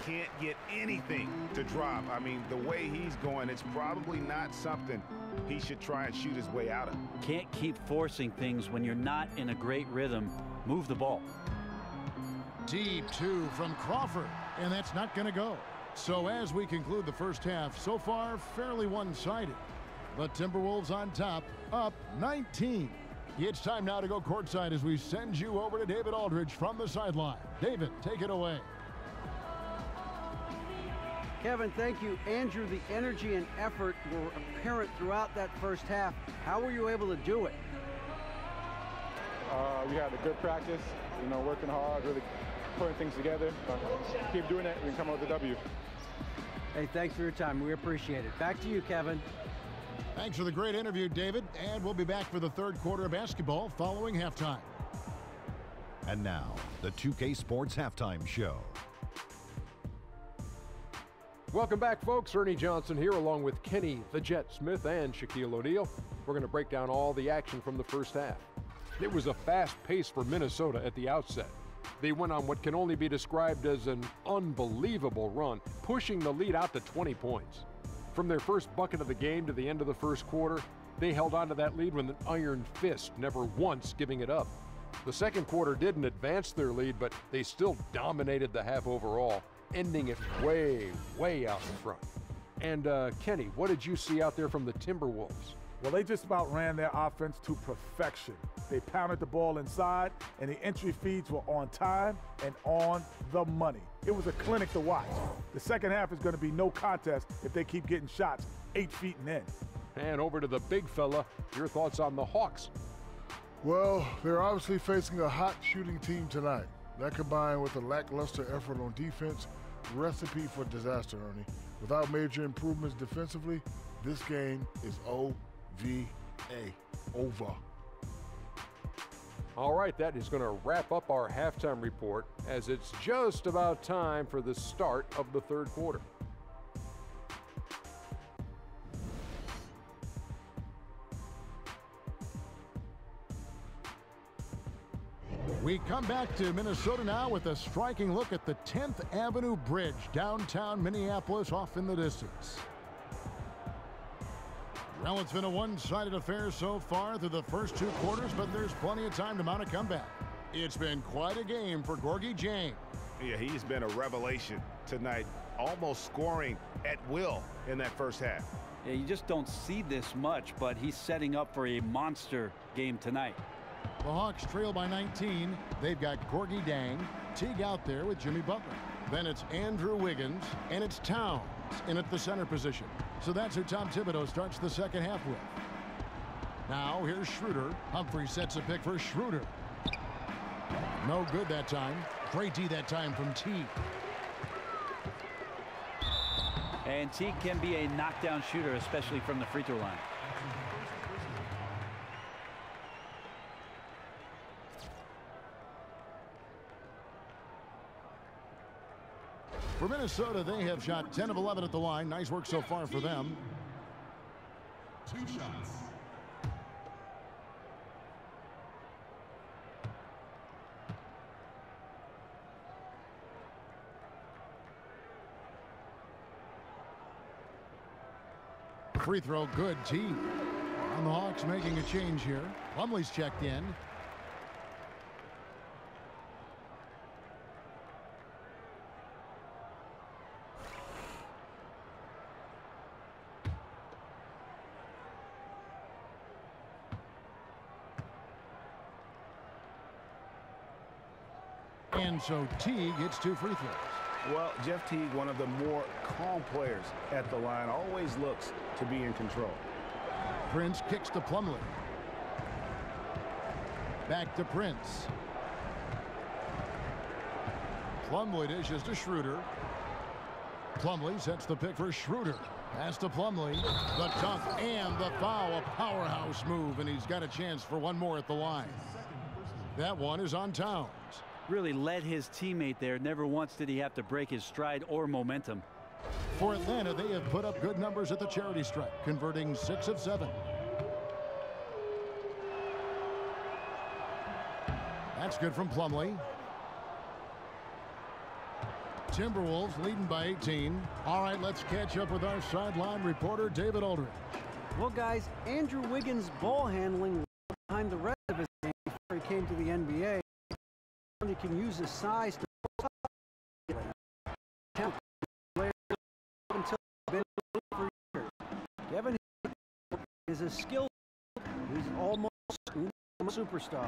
Can't get anything to drop. I mean, the way he's going, it's probably not something he should try and shoot his way out of. Can't keep forcing things when you're not in a great rhythm. Move the ball. Deep 2 from Crawford, and that's not going to go. So as we conclude the first half, so far fairly one-sided. The Timberwolves on top, up 19. It's time now to go courtside as we send you over to David Aldridge from the sideline. David, take it away. Kevin, thank you. Andrew, the energy and effort were apparent throughout that first half. How were you able to do it? We had a good practice, you know, working hard, really putting things together. Keep doing it, we can come out with a W. Hey, thanks for your time. We appreciate it. Back to you, Kevin. Thanks for the great interview, David. And we'll be back for the third quarter of basketball following halftime. And now, the 2K Sports Halftime Show. Welcome back, folks. Ernie Johnson here along with Kenny the Jet Smith and Shaquille O'Neal. We're going to break down all the action from the first half. It was a fast pace for Minnesota at the outset. They went on what can only be described as an unbelievable run, pushing the lead out to 20 points. From their first bucket of the game to the end of the first quarter, they held on to that lead with an iron fist, never once giving it up. The second quarter didn't advance their lead, but they still dominated the half overall, ending it way, way out in front. And Kenny, what did you see out there from the Timberwolves? Well, they just about ran their offense to perfection. They pounded the ball inside, and the entry feeds were on time and on the money. It was a clinic to watch. The second half is going to be no contest if they keep getting shots 8 feet and in. And over to the big fella, your thoughts on the Hawks? Well, they're obviously facing a hot shooting team tonight. That combined with a lackluster effort on defense, recipe for disaster, Ernie. Without major improvements defensively, this game is over. All right, that is going to wrap up our halftime report as it's just about time for the start of the third quarter. We come back to Minnesota now with a striking look at the 10th Avenue Bridge, downtown Minneapolis, off in the distance. Well, it's been a one-sided affair so far through the first 2 quarters, but there's plenty of time to mount a comeback. It's been quite a game for Gorgui Dieng. Yeah, he's been a revelation tonight, almost scoring at will in that first half. Yeah, you just don't see this much, but he's setting up for a monster game tonight. The Hawks trail by 19. They've got Gorgui Dieng, Teague out there with Jimmy Butler. Then it's Andrew Wiggins, and it's Towns in at the center position. So that's who Tom Thibodeau starts the second half with. Now here's Schroeder. Humphrey sets a pick for Schroeder. No good that time. Great D that time from Teague. And Teague can be a knockdown shooter, especially from the free throw line. For Minnesota, they have shot 10 of 11 at the line. Nice work so far for them. 2 shots. Free throw good. Teague. And the Hawks making a change here. Plumlee's checked in. And so Teague hits 2 free throws. Well, Jeff Teague, one of the more calm players at the line, always looks to be in control. Prince kicks to Plumlee. Back to Prince. Plumlee dishes to Schroeder. Plumlee sets the pick for Schroeder. Pass to Plumlee. The dunk and the foul. A powerhouse move, and he's got a chance for one more at the line. That one is on Towns. Really led his teammate there. Never once did he have to break his stride or momentum. For Atlanta, they have put up good numbers at the charity stripe, converting 6 of 7. That's good from Plumlee. Timberwolves leading by 18. All right, let's catch up with our sideline reporter, David Aldridge. Well, guys, Andrew Wiggins' ball handling behind the rest of his game before he came to the NBA. He can use his size to until been for years. Kevin is a skilled. He's almost a superstar.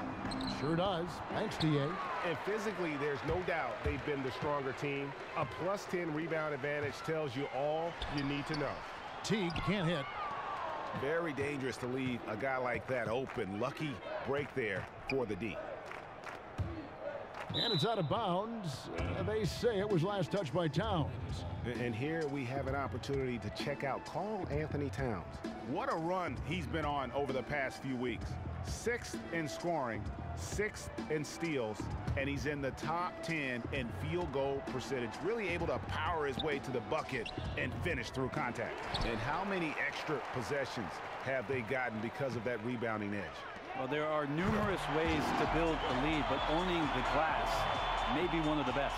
Sure does. Thanks, DA. And physically, there's no doubt they've been the stronger team. A +10 rebound advantage tells you all you need to know. Teague can't hit. Very dangerous to leave a guy like that open. Lucky break there for the D. And it's out of bounds. They say it was last touched by Towns. And here we have an opportunity to check out Karl Anthony Towns. What a run he's been on over the past few weeks. 6th in scoring, 6th in steals, and he's in the top 10 in field goal percentage. Really able to power his way to the bucket and finish through contact. And how many extra possessions have they gotten because of that rebounding edge? Well, there are numerous ways to build a lead, but owning the glass may be one of the best.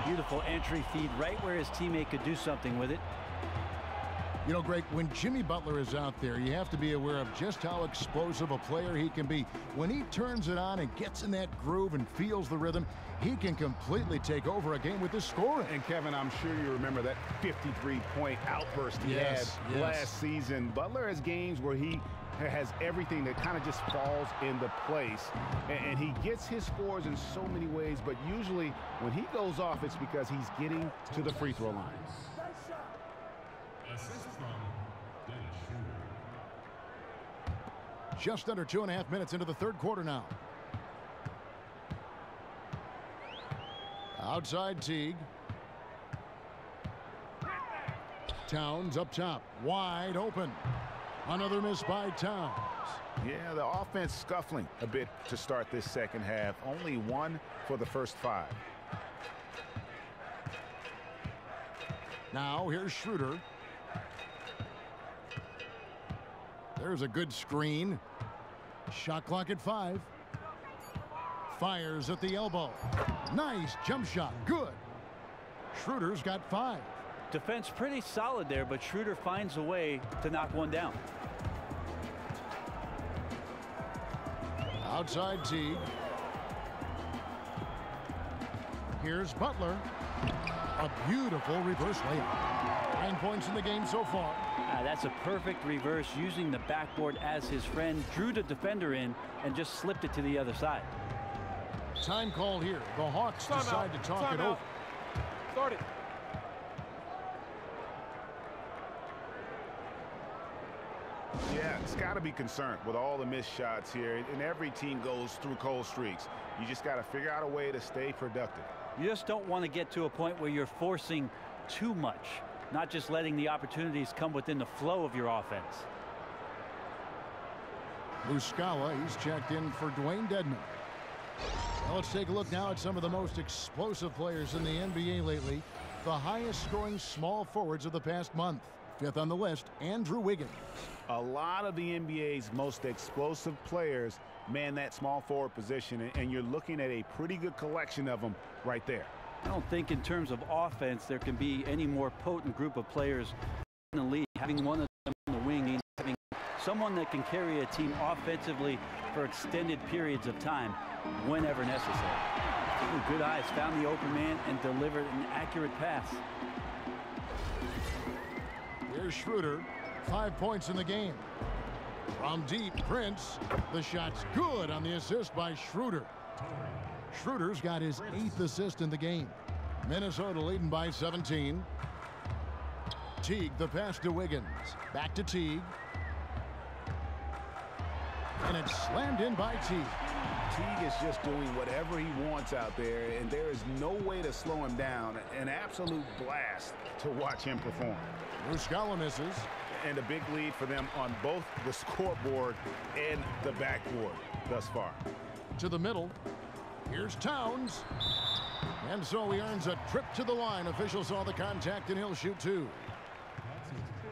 Beautiful entry feed right where his teammate could do something with it. You know, Greg, when Jimmy Butler is out there, you have to be aware of just how explosive a player he can be. When he turns it on and gets in that groove and feels the rhythm, he can completely take over a game with his scoring. And Kevin, I'm sure you remember that 53-point outburst he had last season. Butler has games where he has everything that kind of just falls into place, and he gets his scores in so many ways, but usually when he goes off, it's because he's getting to the free throw line. Just under 2.5 minutes into the third quarter now. Outside Teague. Towns up top, wide open. Another miss by Towns. Yeah, the offense scuffling a bit to start this second half. Only 1 for the first 5. Now here's Schroeder. There's a good screen. Shot clock at 5. Fires at the elbow. Nice jump shot. Good. Schroeder's got 5. Defense pretty solid there, but Schroeder finds a way to knock one down. Outside Teague. Here's Butler. A beautiful reverse layup. 9 points in the game so far. That's a perfect reverse, using the backboard as his friend. Drew the defender in and just slipped it to the other side. Time call here. The Hawks decide to talk it over. Start it. Yeah, it's got to be concerned with all the missed shots here. And every team goes through cold streaks. You just got to figure out a way to stay productive. You just don't want to get to a point where you're forcing too much, not just letting the opportunities come within the flow of your offense. Muscala, he's checked in for Dwayne Dedman. Now let's take a look now at some of the most explosive players in the NBA lately. The highest scoring small forwards of the past month. 5th on the list, Andrew Wiggins. A lot of the NBA's most explosive players man that small forward position, and you're looking at a pretty good collection of them right there. I don't think in terms of offense there can be any more potent group of players in the league. Having one of them on the wing means having someone that can carry a team offensively for extended periods of time whenever necessary. Ooh, good eyes, found the open man and delivered an accurate pass. Here's Schroeder. 5 points in the game. From deep, Prince. The shot's good on the assist by Schroeder. Schroeder's got his 8th assist in the game. Minnesota leading by 17. Teague, the pass to Wiggins. Back to Teague. And it's slammed in by Teague. Teague is just doing whatever he wants out there, and there is no way to slow him down. An absolute blast to watch him perform. Muscala misses. And a big lead for them on both the scoreboard and the backboard thus far. To the middle. Here's Towns. And so he earns a trip to the line. Officials saw the contact, and he'll shoot 2.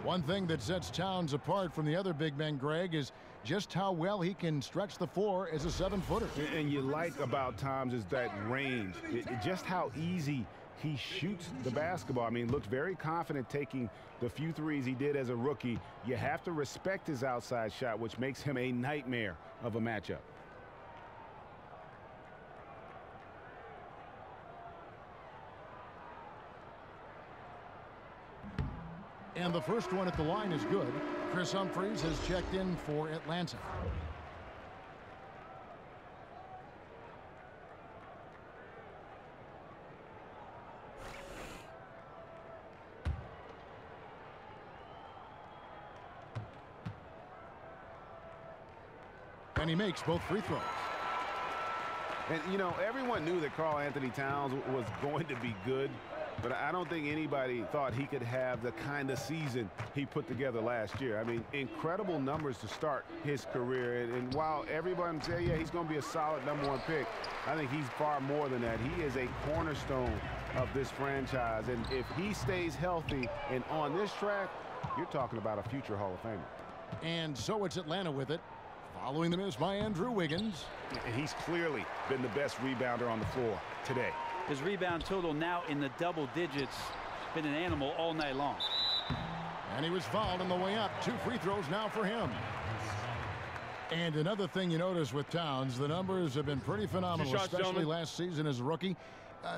One thing that sets Towns apart from the other big men, Greg, is just how well he can stretch the floor as a 7-footer. And you like about Towns is that range. Just how easy he shoots the basketball. I mean, looked very confident taking the few threes he did as a rookie. You have to respect his outside shot, which makes him a nightmare of a matchup. And the first one at the line is good. Chris Humphries has checked in for Atlanta. And he makes both free throws. And, you know, everyone knew that Karl Anthony Towns was going to be good, but I don't think anybody thought he could have the kind of season he put together last year. I mean, incredible numbers to start his career. And while everyone said, yeah, he's going to be a solid #1 pick, I think he's far more than that. He is a cornerstone of this franchise. And if he stays healthy and on this track, you're talking about a future Hall of Famer. And so it's Atlanta with it, following the miss by Andrew Wiggins. And he's clearly been the best rebounder on the floor today. His rebound total now in the double digits. Been an animal all night long. And he was fouled on the way up. 2 free throws now for him. And another thing you notice with Towns, the numbers have been pretty phenomenal, especially last season as a rookie.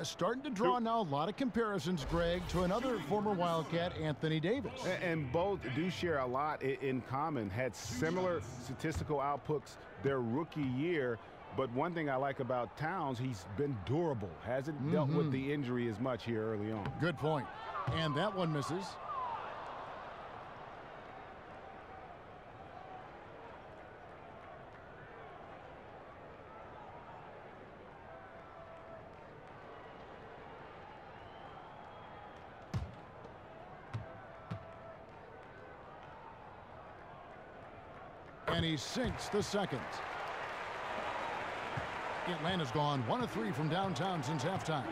Starting to draw now a lot of comparisons, Greg, to another former Wildcat, Anthony Davis. And both do share a lot in common. Had similar statistical outputs their rookie year. But one thing I like about Towns, he's been durable. Hasn't dealt with the injury as much here early on. Good point. And that one misses. And he sinks the second. Atlanta's gone 1 of 3 from downtown since halftime.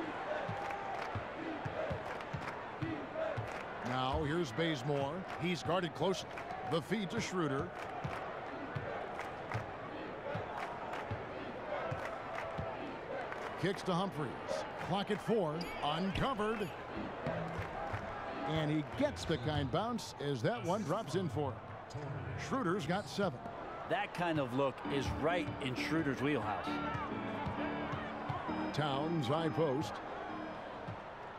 Now here's Bazemore. He's guarded closely. The feed to Kicks to Humphries. Clock at 4. Uncovered. And he gets the kind bounce as that one drops in for him. Schroeder's got 7. That kind of look is right in Schroeder's wheelhouse. Towns high post.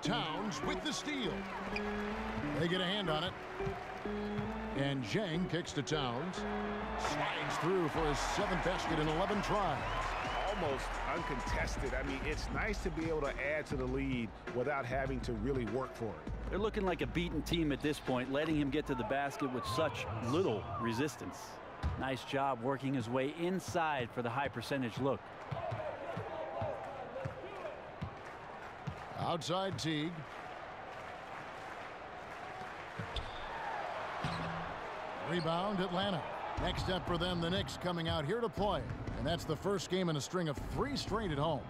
Towns with the steal. They get a hand on it. And Zhang kicks to Towns. Slides through for his 7th basket in 11 tries. Almost uncontested. I mean, it's nice to be able to add to the lead without having to really work for it. They're looking like a beaten team at this point, letting him get to the basket with such little resistance. Nice job working his way inside for the high percentage look. Outside Teague. Rebound Atlanta. Next step for them, the Knicks coming out here to play. And that's the first game in a string of 3 straight at home.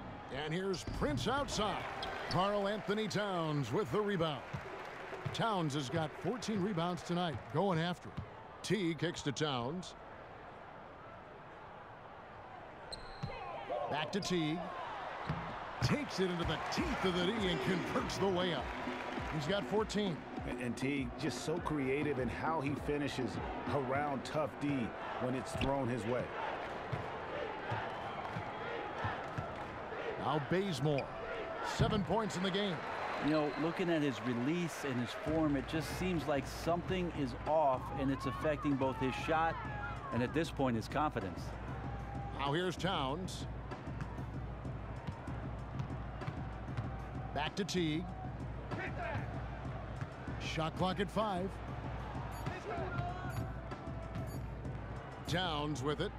And here's Prince outside. Karl Anthony Towns with the rebound. Towns has got 14 rebounds tonight, going after it. T kicks to Towns. Back to Teague. Takes it into the teeth of the D and converts the layup. He's got 14. And Teague just so creative in how he finishes around tough D when it's thrown his way. Now Bazemore. 7 points in the game. You know, looking at his release and his form, it just seems like something is off, and it's affecting both his shot and, at this point, his confidence. Now here's Towns. Back to Teague. Shot clock at 5. Towns with it.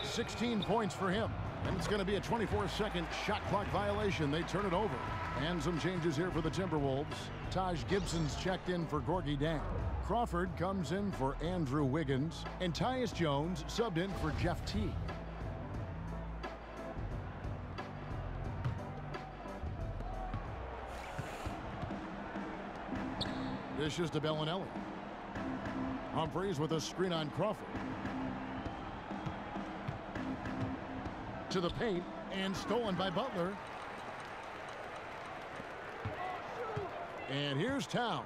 16 points for him. And it's going to be a 24-second shot clock violation. They turn it over. And some changes here for the Timberwolves. Taj Gibson's checked in for Gorgie Dang. Crawford comes in for Andrew Wiggins. And Tyus Jones subbed in for Jeff Teague. Dishes to Bellinelli. Humphries with a screen on Crawford. To the paint and stolen by Butler. And here's Towns.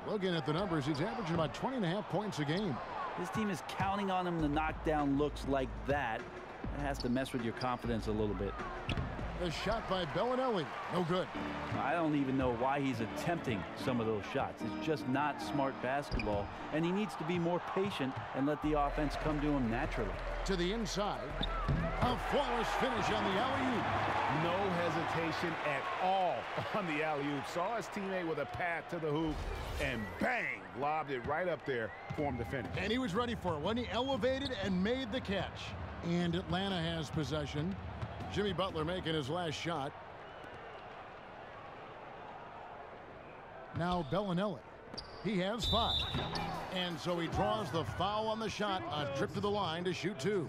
Looking at the numbers, he's averaging about 20.5 points a game. This team is counting on him to knock down looks like that. It has to mess with your confidence a little bit. The shot by Bellinelli. No good. I don't even know why he's attempting some of those shots. It's just not smart basketball, and he needs to be more patient and let the offense come to him naturally. To the inside. A flawless finish on the alley-oop. No hesitation at all on the alley-oop. Saw his teammate with a path to the hoop, and bang, lobbed it right up there for him to finish. And he was ready for it when he elevated and made the catch. And Atlanta has possession. Jimmy Butler making his last shot. Now Bellinelli. He has 5. And so he draws the foul on the shot. A trip to the line to shoot 2.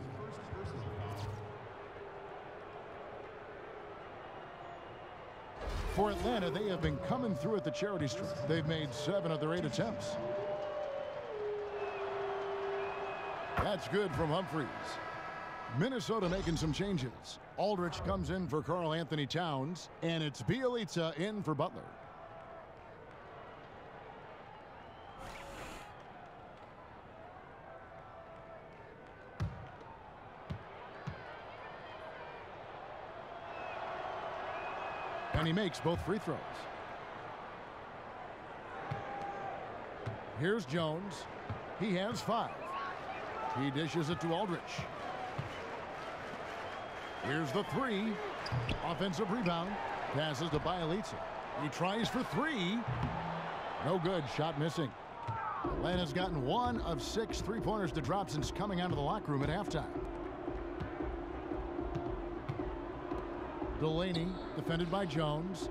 For Atlanta, they have been coming through at the charity stripe. They've made 7 of their 8 attempts. That's good from Humphries. Minnesota making some changes. Aldridge comes in for Karl Anthony Towns, and it's Bielitsa in for Butler. And he makes both free throws. Here's Jones. He has 5. He dishes it to Aldridge. Here's the 3. Offensive rebound. Passes to Bielitsa. He tries for 3. No good. Shot missing. Atlanta's gotten 1 of 6 three-pointers to drop since coming out of the locker room at halftime. Delaney, defended by Jones.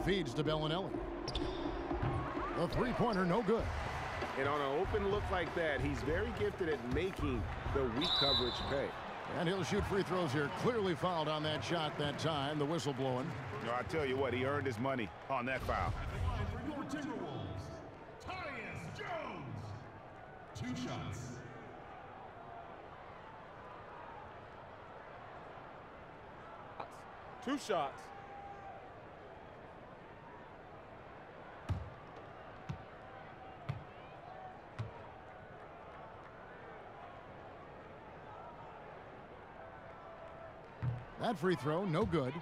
Feeds to Bellinelli. The three-pointer, no good. And on an open look like that, he's very gifted at making the weak coverage pay. And he'll shoot free throws here. Clearly fouled on that shot that time. The whistle blowing. No, I tell you what, he earned his money on that foul. For your Timberwolves, Tyus Jones. 2 shots. 2 shots. That free throw, no good.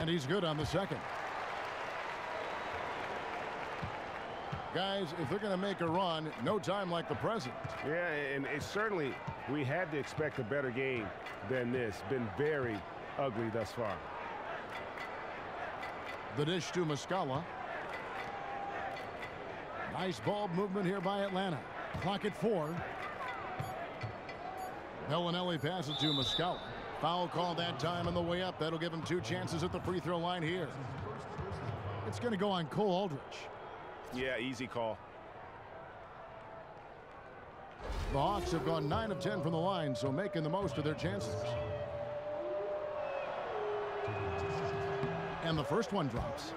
And he's good on the second. Guys, if they're going to make a run, no time like the present. Yeah, and it's certainly, we had to expect a better game than this. Been very ugly thus far. The dish to Muscala. Nice ball movement here by Atlanta. Clock at 4. Bellinelli passes to Muscala. Foul call that time on the way up. That'll give him 2 chances at the free throw line here. It's going to go on Cole Aldrich. Yeah, easy call. The Hawks have gone 9 of 10 from the line, so making the most of their chances. And the first one drops.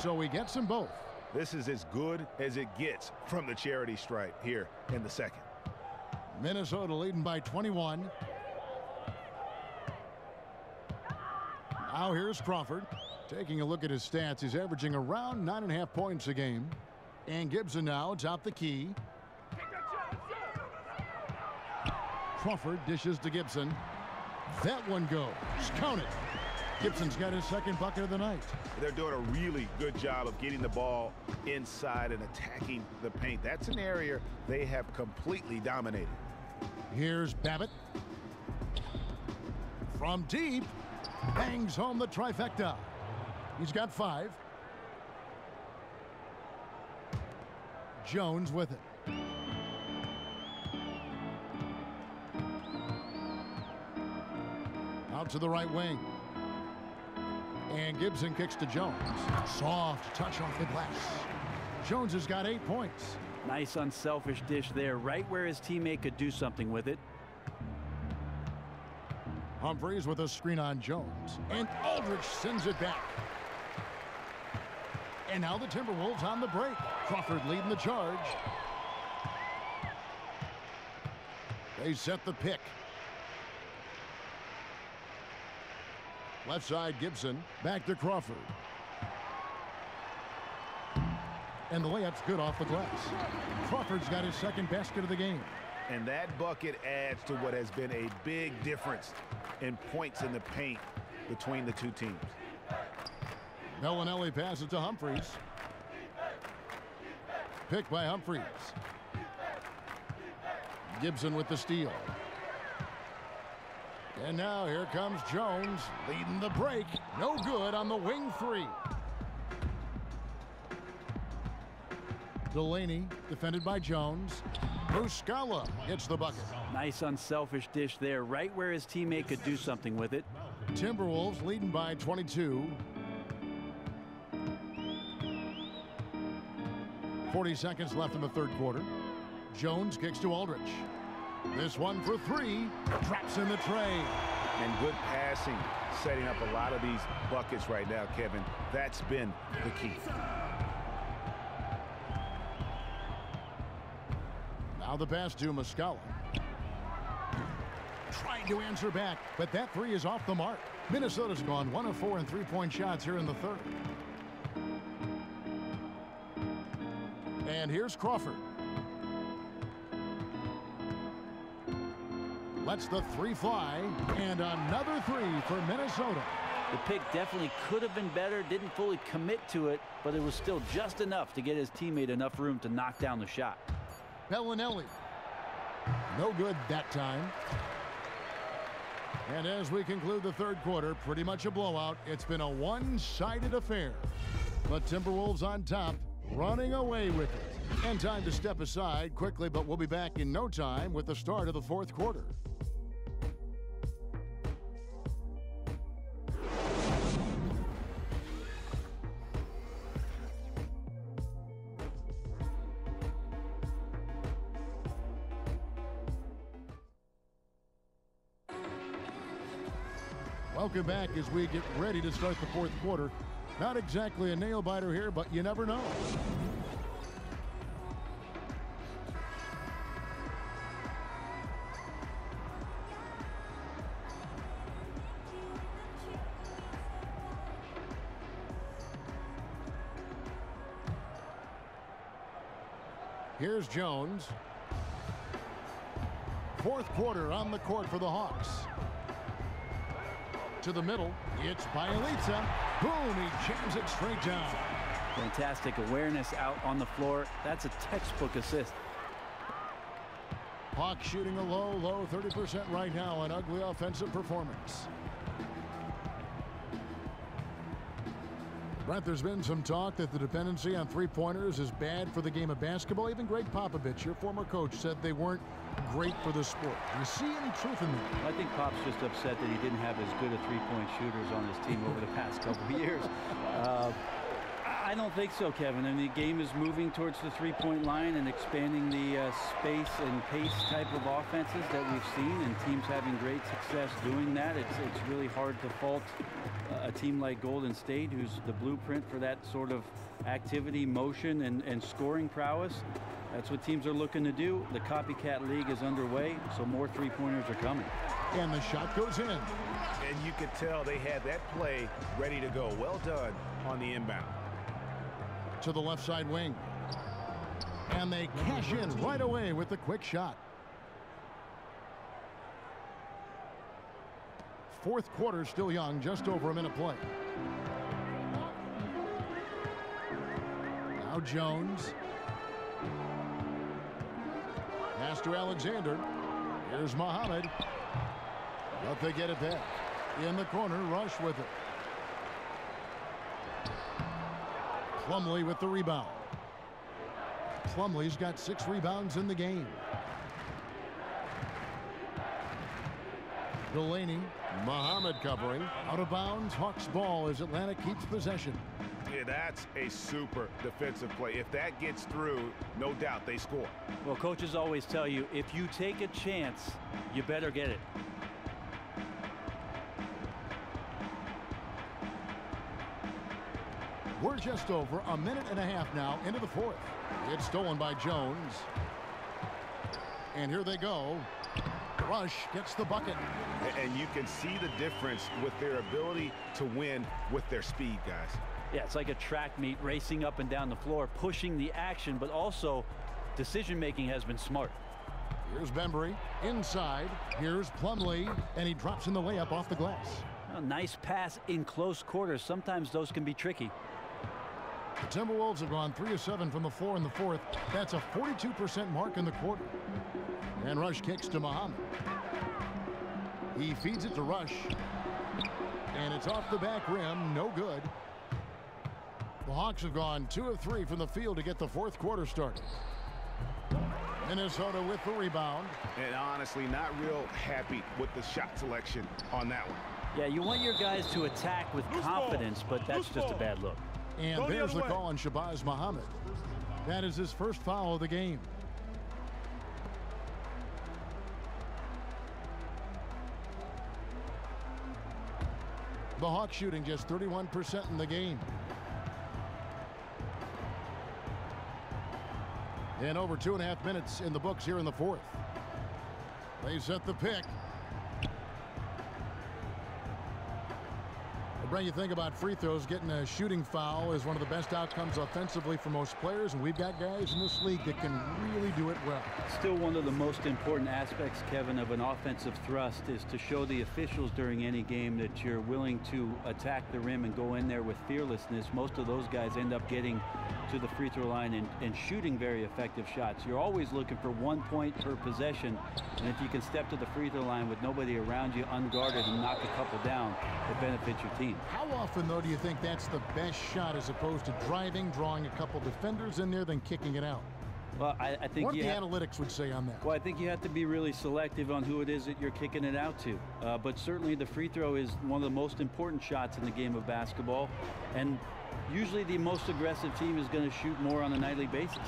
So he gets them both. This is as good as it gets from the charity stripe here in the second. Minnesota leading by 21. Now here's Crawford. Taking a look at his stats, he's averaging around 9.5 points a game. And Gibson now atop the key. Crawford dishes to Gibson. That one goes. Count it. Gibson's got his second bucket of the night. They're doing a really good job of getting the ball inside and attacking the paint. That's an area they have completely dominated. Here's Babbitt. From deep, bangs home the trifecta. He's got 5. Jones with it. Out to the right wing. And Gibson kicks to Jones. Soft touch off the glass. Jones has got 8 points. Nice unselfish dish there, right where his teammate could do something with it. Humphries with a screen on Jones. And Aldrich sends it back. And now the Timberwolves on the break. Crawford leading the charge. They set the pick. Left side, Gibson. Back to Crawford. And the layup's good off the glass. Crawford's got his second basket of the game. And that bucket adds to what has been a big difference in points in the paint between the two teams. Bellinelli passes to Humphries. Picked by Humphries. Gibson with the steal. And now here comes Jones leading the break. No good on the wing 3. Delaney defended by Jones. Muscala gets the bucket. Nice unselfish dish there, right where his teammate could do something with it. Timberwolves leading by 22. 40 seconds left in the third quarter. Jones kicks to Aldrich. This one for 3. Drops in the tray. And good passing, setting up a lot of these buckets right now, Kevin. That's been the key. Now the pass to Muscala. Trying to answer back, but that 3 is off the mark. Minnesota's gone 1 of 4 in 3-point shots here in the third. And here's Crawford. Lets the 3 fly, and another 3 for Minnesota. The pick definitely could have been better, didn't fully commit to it, but it was still just enough to get his teammate enough room to knock down the shot. Bellinelli. No good that time. And as we conclude the third quarter, pretty much a blowout. It's been a one-sided affair. The Timberwolves on top, running away with it. And time to step aside quickly, but we'll be back in no time with the start of the fourth quarter. Welcome back as we get ready to start the fourth quarter. Not exactly a nail-biter here, but you never know. Here's Jones. Fourth quarter on the court for the Hawks. To the middle, it's Bielitsa. Boom, he jams it straight down. Fantastic awareness out on the floor. That's a textbook assist. Hawks shooting a low 30% right now. An ugly offensive performance. Brent, there's been some talk that the dependency on three-pointers is bad for the game of basketball. Even Greg Popovich, your former coach, said they weren't great for the sport. Do you see any truth in that? I think Pop's just upset that he didn't have as good a three-point shooters on his team over the past couple of years. I don't think so, Kevin. I mean, the game is moving towards the three-point line and expanding the space and pace type of offenses that we've seen, and teams having great success doing that. It's really hard to fault a team like Golden State, who's the blueprint for that sort of activity, motion, and scoring prowess. That's what teams are looking to do. The copycat league is underway, so more three-pointers are coming. And the shot goes in. And you could tell they had that play ready to go. Well done on the inbound. To the left side wing. And they cash in right away with the quick shot. Fourth quarter still young, just over a minute play. Now Jones. Pass to Alexander. Here's Muhammad. But they get it back. In the corner, Rush with it. Plumlee with the rebound. Plumlee's got 6 rebounds in the game. Delaney, Muhammad covering. Out of bounds, Hawks ball as Atlanta keeps possession. Yeah, that's a super defensive play. If that gets through, no doubt they score. Well, coaches always tell you, if you take a chance, you better get it. We're just over a minute and a half now into the fourth. It's stolen by Jones. And here they go. Rush gets the bucket. And you can see the difference with their ability to win with their speed, guys. Yeah, it's like a track meet, racing up and down the floor, pushing the action, but also decision-making has been smart. Here's Bembry inside. Here's Plumlee, and he drops in the layup off the glass. A nice pass in close quarters. Sometimes those can be tricky. The Timberwolves have gone 3 of 7 from the floor in the fourth. That's a 42% mark in the quarter. And Rush kicks to Muhammad. He feeds it to Rush. And it's off the back rim. No good. The Hawks have gone 2 of 3 from the field to get the fourth quarter started. Minnesota with the rebound. And honestly, not real happy with the shot selection on that one. Yeah, you want your guys to attack with confidence, but that's just a bad look. And there's the call on Shabazz Muhammad. That is his first foul of the game. The Hawks shooting just 31% in the game. And over 2.5 minutes in the books here in the fourth. They set the pick. Brent, you think about free throws, getting a shooting foul is one of the best outcomes offensively for most players, and we've got guys in this league that can really do it well. Still one of the most important aspects, Kevin, of an offensive thrust is to show the officials during any game that you're willing to attack the rim and go in there with fearlessness. Most of those guys end up getting to the free throw line and shooting very effective shots. You're always looking for 1 point per possession, and if you can step to the free throw line with nobody around you unguarded and knock a couple down, it benefits your team. How often, though, do you think that's the best shot as opposed to driving, drawing a couple defenders in there, then kicking it out? Well, I think what the analytics would say on that. Well, I think you have to be really selective on who it is that you're kicking it out to. But certainly the free throw is one of the most important shots in the game of basketball. And usually the most aggressive team is going to shoot more on a nightly basis.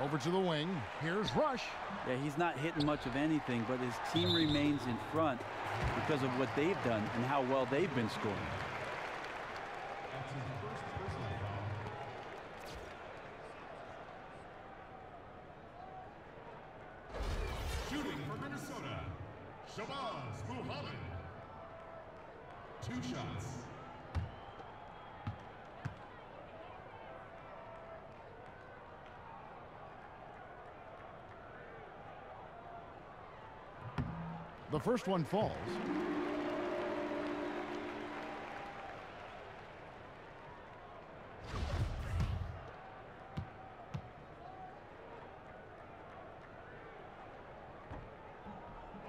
Over to the wing. Here's Rush. Yeah, he's not hitting much of anything, but his team remains in front because of what they've done and how well they've been scoring. Shooting for Minnesota, Shabazz Muhammad. 2 shots. The first one falls.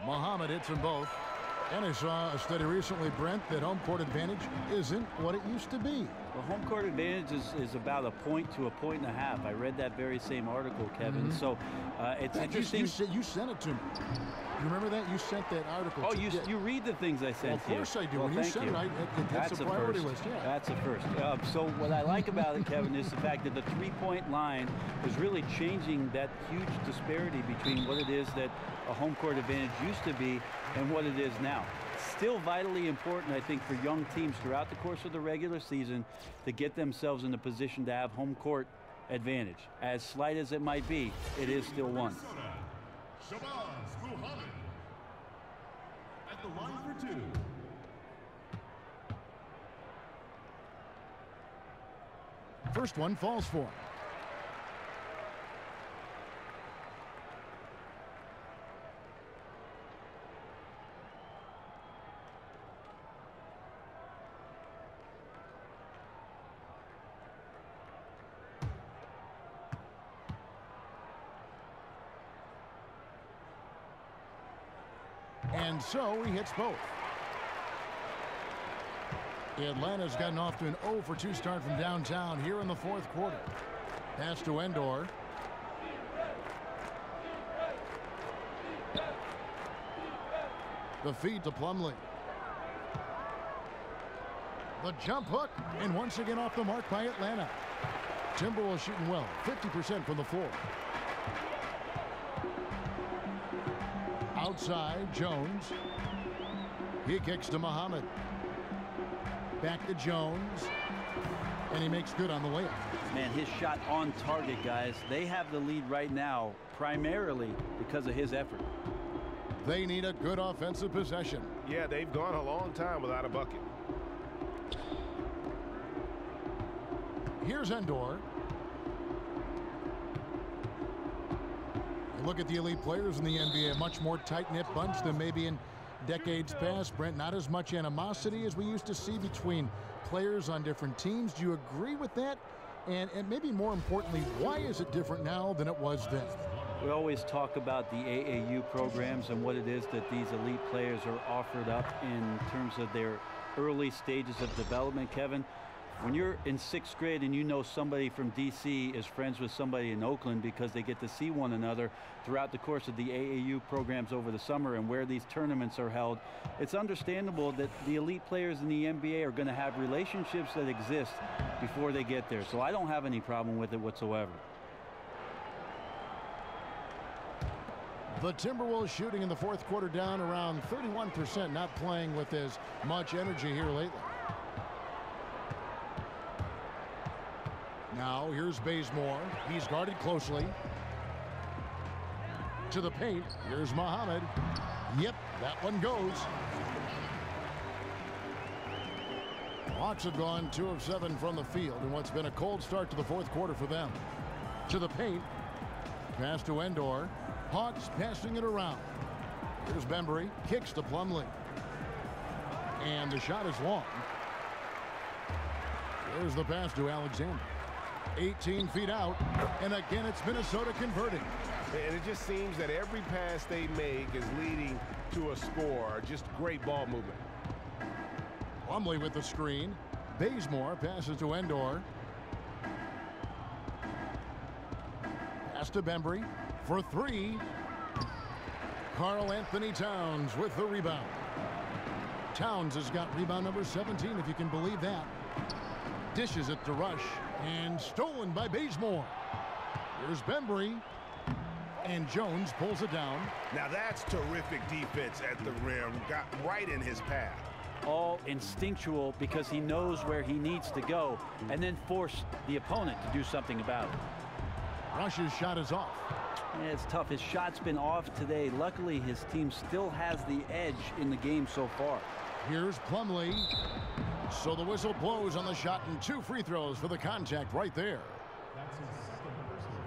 Muhammad hits them both. And I saw a study recently, Brent, that home court advantage isn't what it used to be. Well, home court advantage is about a point to a point and a half. I read that very same article, Kevin. So it's interesting. You sent it to me. You remember that? You sent that article. Oh, you read the thing I sent well, of course you. I do. Well, when you sent it, that's a priority list. Yeah. That's a first. So what I like about it, Kevin, is the fact that the three-point line is really changing that huge disparity between what it is that a home court advantage used to be and what it is now. Still vitally important, I think, for young teams throughout the course of the regular season to get themselves in a position to have home court advantage. As slight as it might be, it is still one. Shabazz Muhammad at the line for 2. First one falls for him. And so he hits both. Atlanta's gotten off to an 0 for 2 start from downtown here in the fourth quarter. Pass to Endor. The feed to Plumlee. The jump hook, and once again off the mark by Atlanta. Timberwolves shooting well, 50% from the floor. Outside, Jones. He kicks to Muhammad. Back to Jones. And he makes good on the layup. Man, his shot on target, guys. They have the lead right now, primarily because of his effort. They need a good offensive possession. Yeah, they've gone a long time without a bucket. Here's Endor. Look at the elite players in the NBA, a much more tight-knit bunch than maybe in decades past. Brent, not as much animosity as we used to see between players on different teams. Do you agree with that? And maybe more importantly, why is it different now than it was then? We always talk about the AAU programs and what it is that these elite players are offered up in terms of their early stages of development, Kevin. When you're in 6th grade and you know somebody from DC is friends with somebody in Oakland because they get to see one another throughout the course of the AAU programs over the summer and where these tournaments are held, it's understandable that the elite players in the NBA are going to have relationships that exist before they get there. So I don't have any problem with it whatsoever. The Timberwolves shooting in the fourth quarter down around 31%, not playing with as much energy here lately. Now here's Bazemore. He's guarded closely. To the paint. Here's Muhammad. Yep, that one goes. Hawks have gone 2 of 7 from the field in what's been a cold start to the fourth quarter for them. To the paint. Pass to Endor. Hawks passing it around. Here's Bembry. Kicks to Plumlee. And the shot is long. Here's the pass to Alexander. 18 feet out. And again, it's Minnesota converting. And it just seems that every pass they make is leading to a score. Just great ball movement. Plumlee with the screen. Bazemore passes to Endor. Pass to Bembry for 3. Karl Anthony Towns with the rebound. Towns has got rebound number 17, if you can believe that. Dishes it to Rush, and stolen by Bazemore. Here's Bembry, and Jones pulls it down. Now that's terrific defense at the rim. Got right in his path. All instinctual because he knows where he needs to go, and then force the opponent to do something about it. Rush's shot is off. Yeah, it's tough. His shot's been off today. Luckily, his team still has the edge in the game so far. Here's Plumlee. So the whistle blows on the shot, and 2 free throws for the contact right there. That's his second personal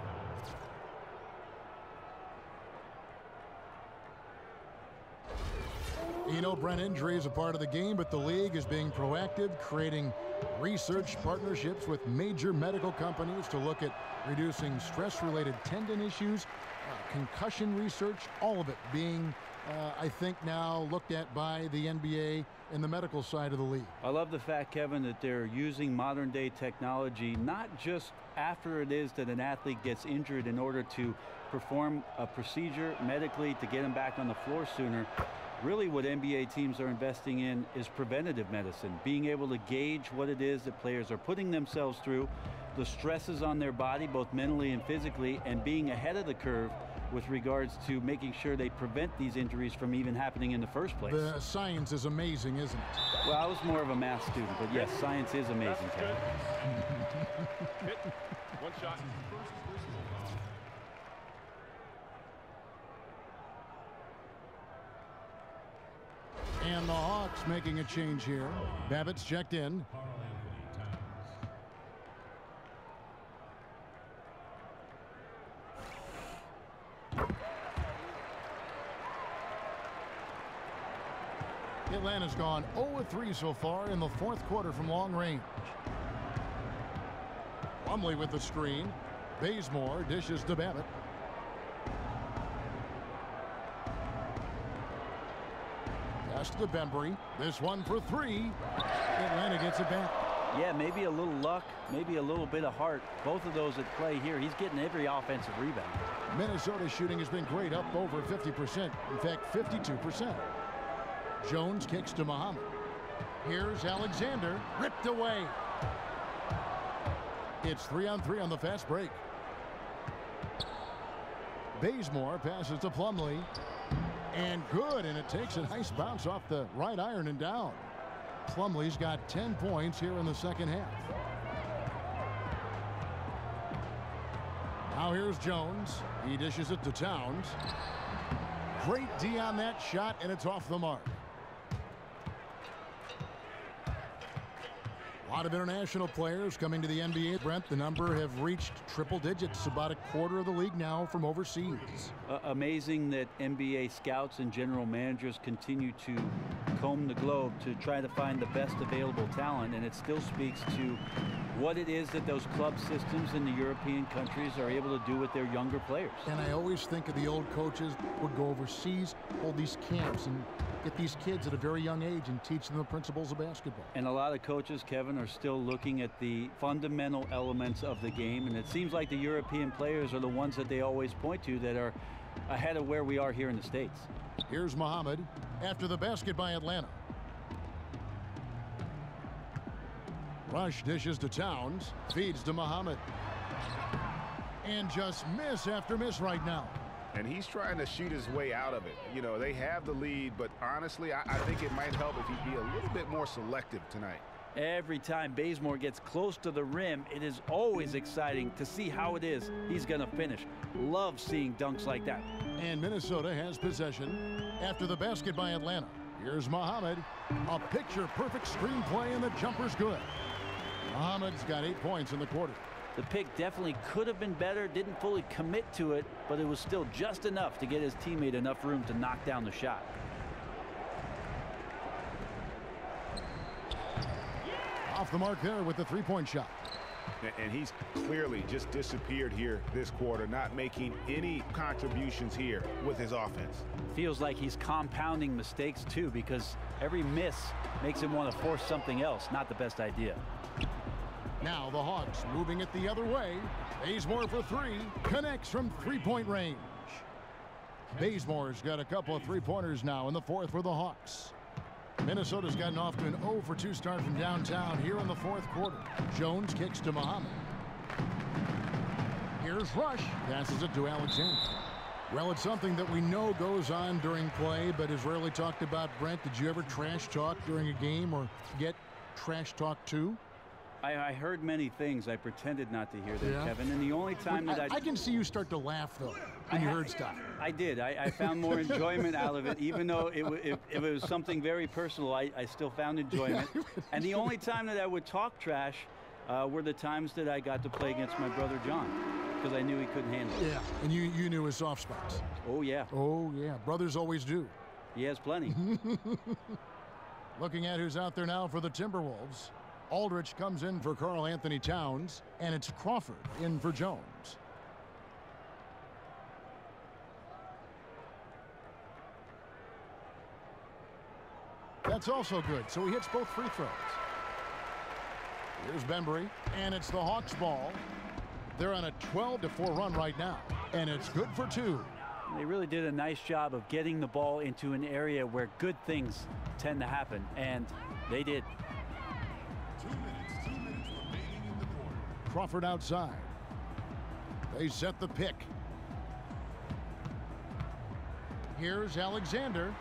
foul. You know, Brent, injury is a part of the game, but the league is being proactive, creating research partnerships with major medical companies to look at reducing stress-related tendon issues, concussion research, all of it being, I think, now looked at by the NBA and the medical side of the league. I love the fact, Kevin, that they're using modern-day technology, not just after it is that an athlete gets injured in order to perform a procedure medically to get him back on the floor sooner. Really what NBA teams are investing in is preventative medicine, being able to gauge what it is that players are putting themselves through, the stresses on their body, both mentally and physically, and being ahead of the curve with regards to making sure they prevent these injuries from even happening in the first place. The science is amazing, isn't it? Well, I was more of a math student, but yes, science is amazing, Kevin. Hit. One shot. And the Hawks making a change here. Babbitt's checked in. Atlanta's gone 0-3 so far in the fourth quarter from long range. Plumlee with the screen. Bazemore dishes to Babbitt. Pass to Bembry. This one for 3. Atlanta gets it back. Yeah, maybe a little luck, maybe a little bit of heart. Both of those at play here. He's getting every offensive rebound. Minnesota's shooting has been great, up over 50%. In fact, 52%. Jones kicks to Muhammad. Here's Alexander, ripped away. It's 3-on-3 on the fast break. Bazemore passes to Plumlee. And good, and it takes a nice bounce off the right iron and down. Plumlee's got 10 points here in the second half. Now here's Jones. He dishes it to Towns. Great D on that shot, and it's off the mark. A lot of international players coming to the NBA. Brent, the number have reached triple digits, about a quarter of the league now from overseas. Amazing that NBA scouts and general managers continue to comb the globe to try to find the best available talent, and it still speaks to what it is that those club systems in the European countries are able to do with their younger players. And I always think of the old coaches would go overseas, hold these camps, and get these kids at a very young age and teach them the principles of basketball. And a lot of coaches, Kevin, are still looking at the fundamental elements of the game, and it seems like the European players are the ones that they always point to that are ahead of where we are here in the States. Here's Muhammad after the basket by Atlanta. Rush dishes to Towns, feeds to Muhammad. And just miss after miss right now. And he's trying to shoot his way out of it. You know, they have the lead, but honestly, I think it might help if he'd be a little bit more selective tonight. Every time Bazemore gets close to the rim, it is always exciting to see how it is he's going to finish. Love seeing dunks like that. And Minnesota has possession after the basket by Atlanta. Here's Muhammad. A picture-perfect screenplay, and the jumper's good. Muhammad's got 8 points in the quarter. The pick definitely could have been better, didn't fully commit to it, but it was still just enough to get his teammate enough room to knock down the shot. Off the mark there with the three-point shot. And he's clearly just disappeared here this quarter, not making any contributions here with his offense. Feels like he's compounding mistakes too, because every miss makes him want to force something else. Not the best idea. Now the Hawks moving it the other way. Bazemore for three. Connects from three-point range. Bazemore's got a couple of three-pointers now in the fourth for the Hawks. Minnesota's gotten off to an 0-for-2 start from downtown here in the fourth quarter. Jones kicks to Muhammad. Here's Rush. Passes it to Alexander. Well, it's something that we know goes on during play, but is rarely talked about. Brent, did you ever trash talk during a game or get trash talk too? I heard many things. I pretended not to hear them, Kevin. And the only time that I can see you start to laugh, though, when you heard stuff. I did. I found more enjoyment out of it, even though if it was something very personal, I still found enjoyment. And the only time that I would talk trash were the times that I got to play against my brother John, because I knew he couldn't handle it. Yeah, and you knew his soft spots. Oh, yeah. Oh, yeah. Brothers always do. He has plenty. Looking at who's out there now for the Timberwolves. Aldridge comes in for Karl Anthony Towns, and it's Crawford in for Jones. That's also good, so he hits both free throws. Here's Bembry, and it's the Hawks' ball. They're on a 12-4 run right now, and it's good for two. They really did a nice job of getting the ball into an area where good things tend to happen, and they did. 2 minutes remaining in the quarter. Crawford outside. They set the pick. Here's Alexander.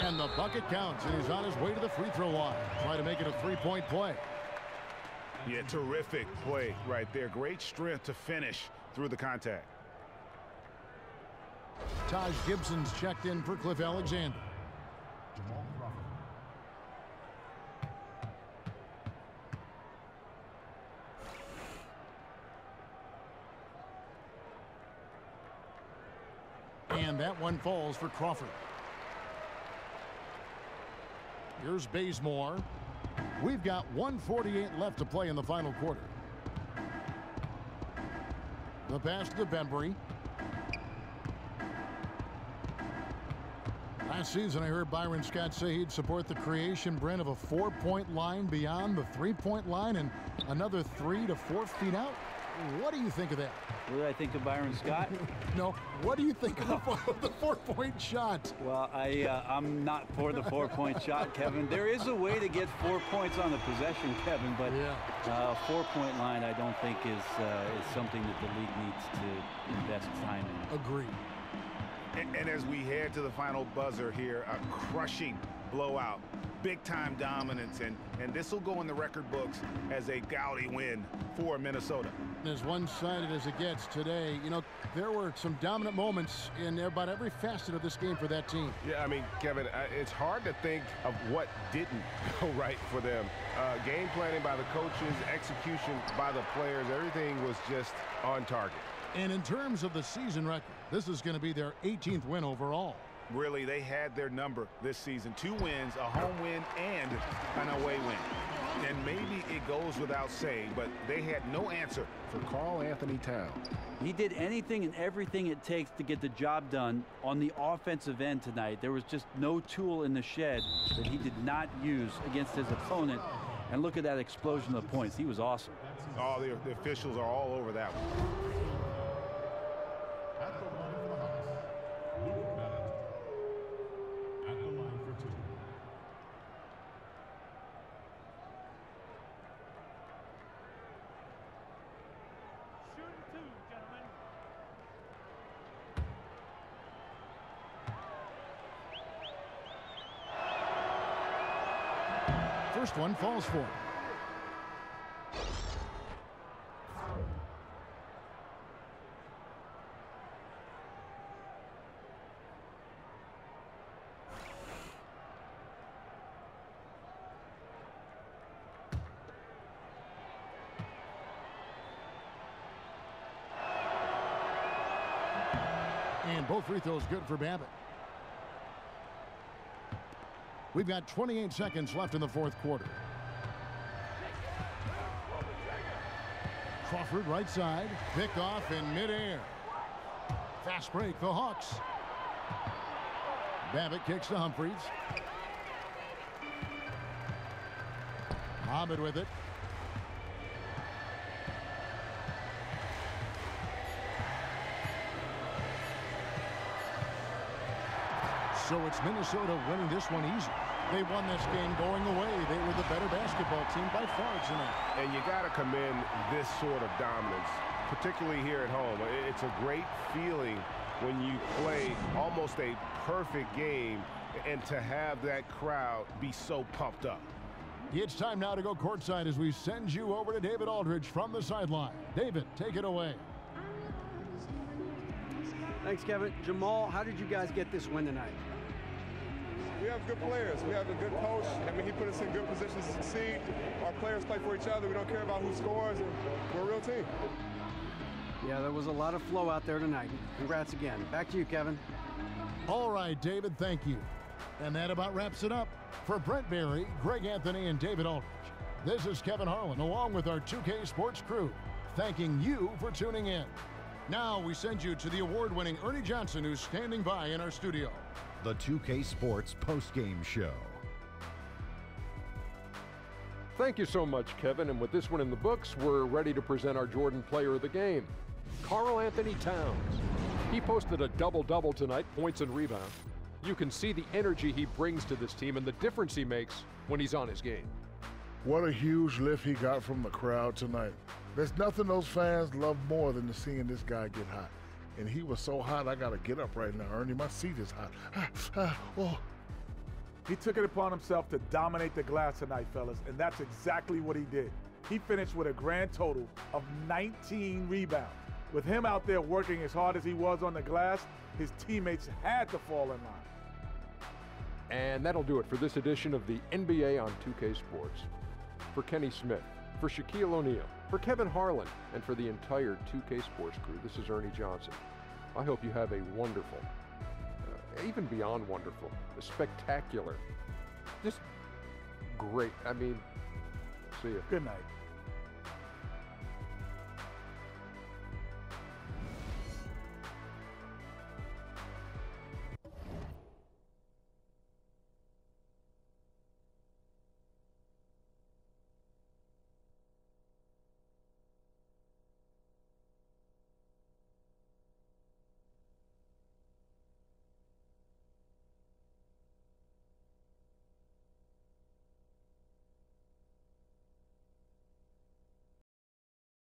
And the bucket counts, and he's on his way to the free throw line. Try to make it a three-point play. Yeah, terrific play right there. Great strength to finish through the contact. Taj Gibson's checked in for Cliff Alexander. Jamal Crawford. And that one falls for Crawford. Here's Bazemore. We've got 1:48 left to play in the final quarter. The pass to Bembry. Last season, I heard Byron Scott say he'd support the creation, Brent, of a 4-point line beyond the 3-point line and another 3 to 4 feet out. What do you think of that? What did I think of Byron Scott? No, what do you think of the 4-point shot? Well, I'm not for the 4-point shot, Kevin. There is a way to get 4 points on the possession, Kevin, but 4-point line I don't think is something that the league needs to invest time in. Agreed. And as we head to the final buzzer here, a crushing blowout, big-time dominance, and this will go in the record books as a gaudy win for Minnesota. As one-sided as it gets today, you know, there were some dominant moments in about every facet of this game for that team. Yeah, I mean, Kevin, it's hard to think of what didn't go right for them. Game planning by the coaches, execution by the players, everything was just on target. And in terms of the season record, this is going to be their 18th win overall. Really, they had their number this season. 2 wins, a home win, and an away win. And maybe it goes without saying, but they had no answer for Karl Anthony Towns. He did anything and everything it takes to get the job done on the offensive end tonight. There was just no tool in the shed that he did not use against his opponent. And look at that explosion of points. He was awesome. Oh, the officials are all over that one. At the line for the Hawks, Luke Bennett. At the line for 2. Shooting 2, gentlemen. First one falls for him. And both free throws good for Babbitt. We've got 28 seconds left in the fourth quarter. Crawford right side. Picked off in midair. Fast break, the Hawks. Babbitt kicks to Humphries. Ahmed with it. So it's Minnesota winning this one easy. They won this game going away. They were the better basketball team by far tonight. And you got to commend this sort of dominance, particularly here at home. It's a great feeling when you play almost a perfect game and to have that crowd be so pumped up. It's time now to go courtside as we send you over to David Aldridge from the sideline. David, take it away. Thanks, Kevin. Jamal, how did you guys get this win tonight? We have good players. We have a good coach. I mean, he put us in good positions to succeed. Our players play for each other. We don't care about who scores, and we're a real team. Yeah, there was a lot of flow out there tonight. Congrats again. Back to you, Kevin. All right, David, thank you. And that about wraps it up. For Brent Berry, Greg Anthony, and David Aldridge, this is Kevin Harlan along with our 2K Sports crew, thanking you for tuning in. Now we send you to the award-winning Ernie Johnson, who's standing by in our studio. The 2K Sports postgame show. Thank you so much, Kevin. And with this one in the books, we're ready to present our Jordan Player of the Game, Karl Anthony Towns. He posted a double-double tonight, points and rebounds. You can see the energy he brings to this team and the difference he makes when he's on his game. What a huge lift he got from the crowd tonight. There's nothing those fans love more than seeing this guy get hot. And he was so hot, I got to get up right now, Ernie. My seat is hot. Oh. He took it upon himself to dominate the glass tonight, fellas, and that's exactly what he did. He finished with a grand total of 19 rebounds. With him out there working as hard as he was on the glass, his teammates had to fall in line. And that'll do it for this edition of the NBA on 2K Sports. For Kenny Smith, for Shaquille O'Neal, for Kevin Harlan, and for the entire 2K Sports crew, this is Ernie Johnson. I hope you have a wonderful, even beyond wonderful, a spectacular, just great. I mean, see you. Good night.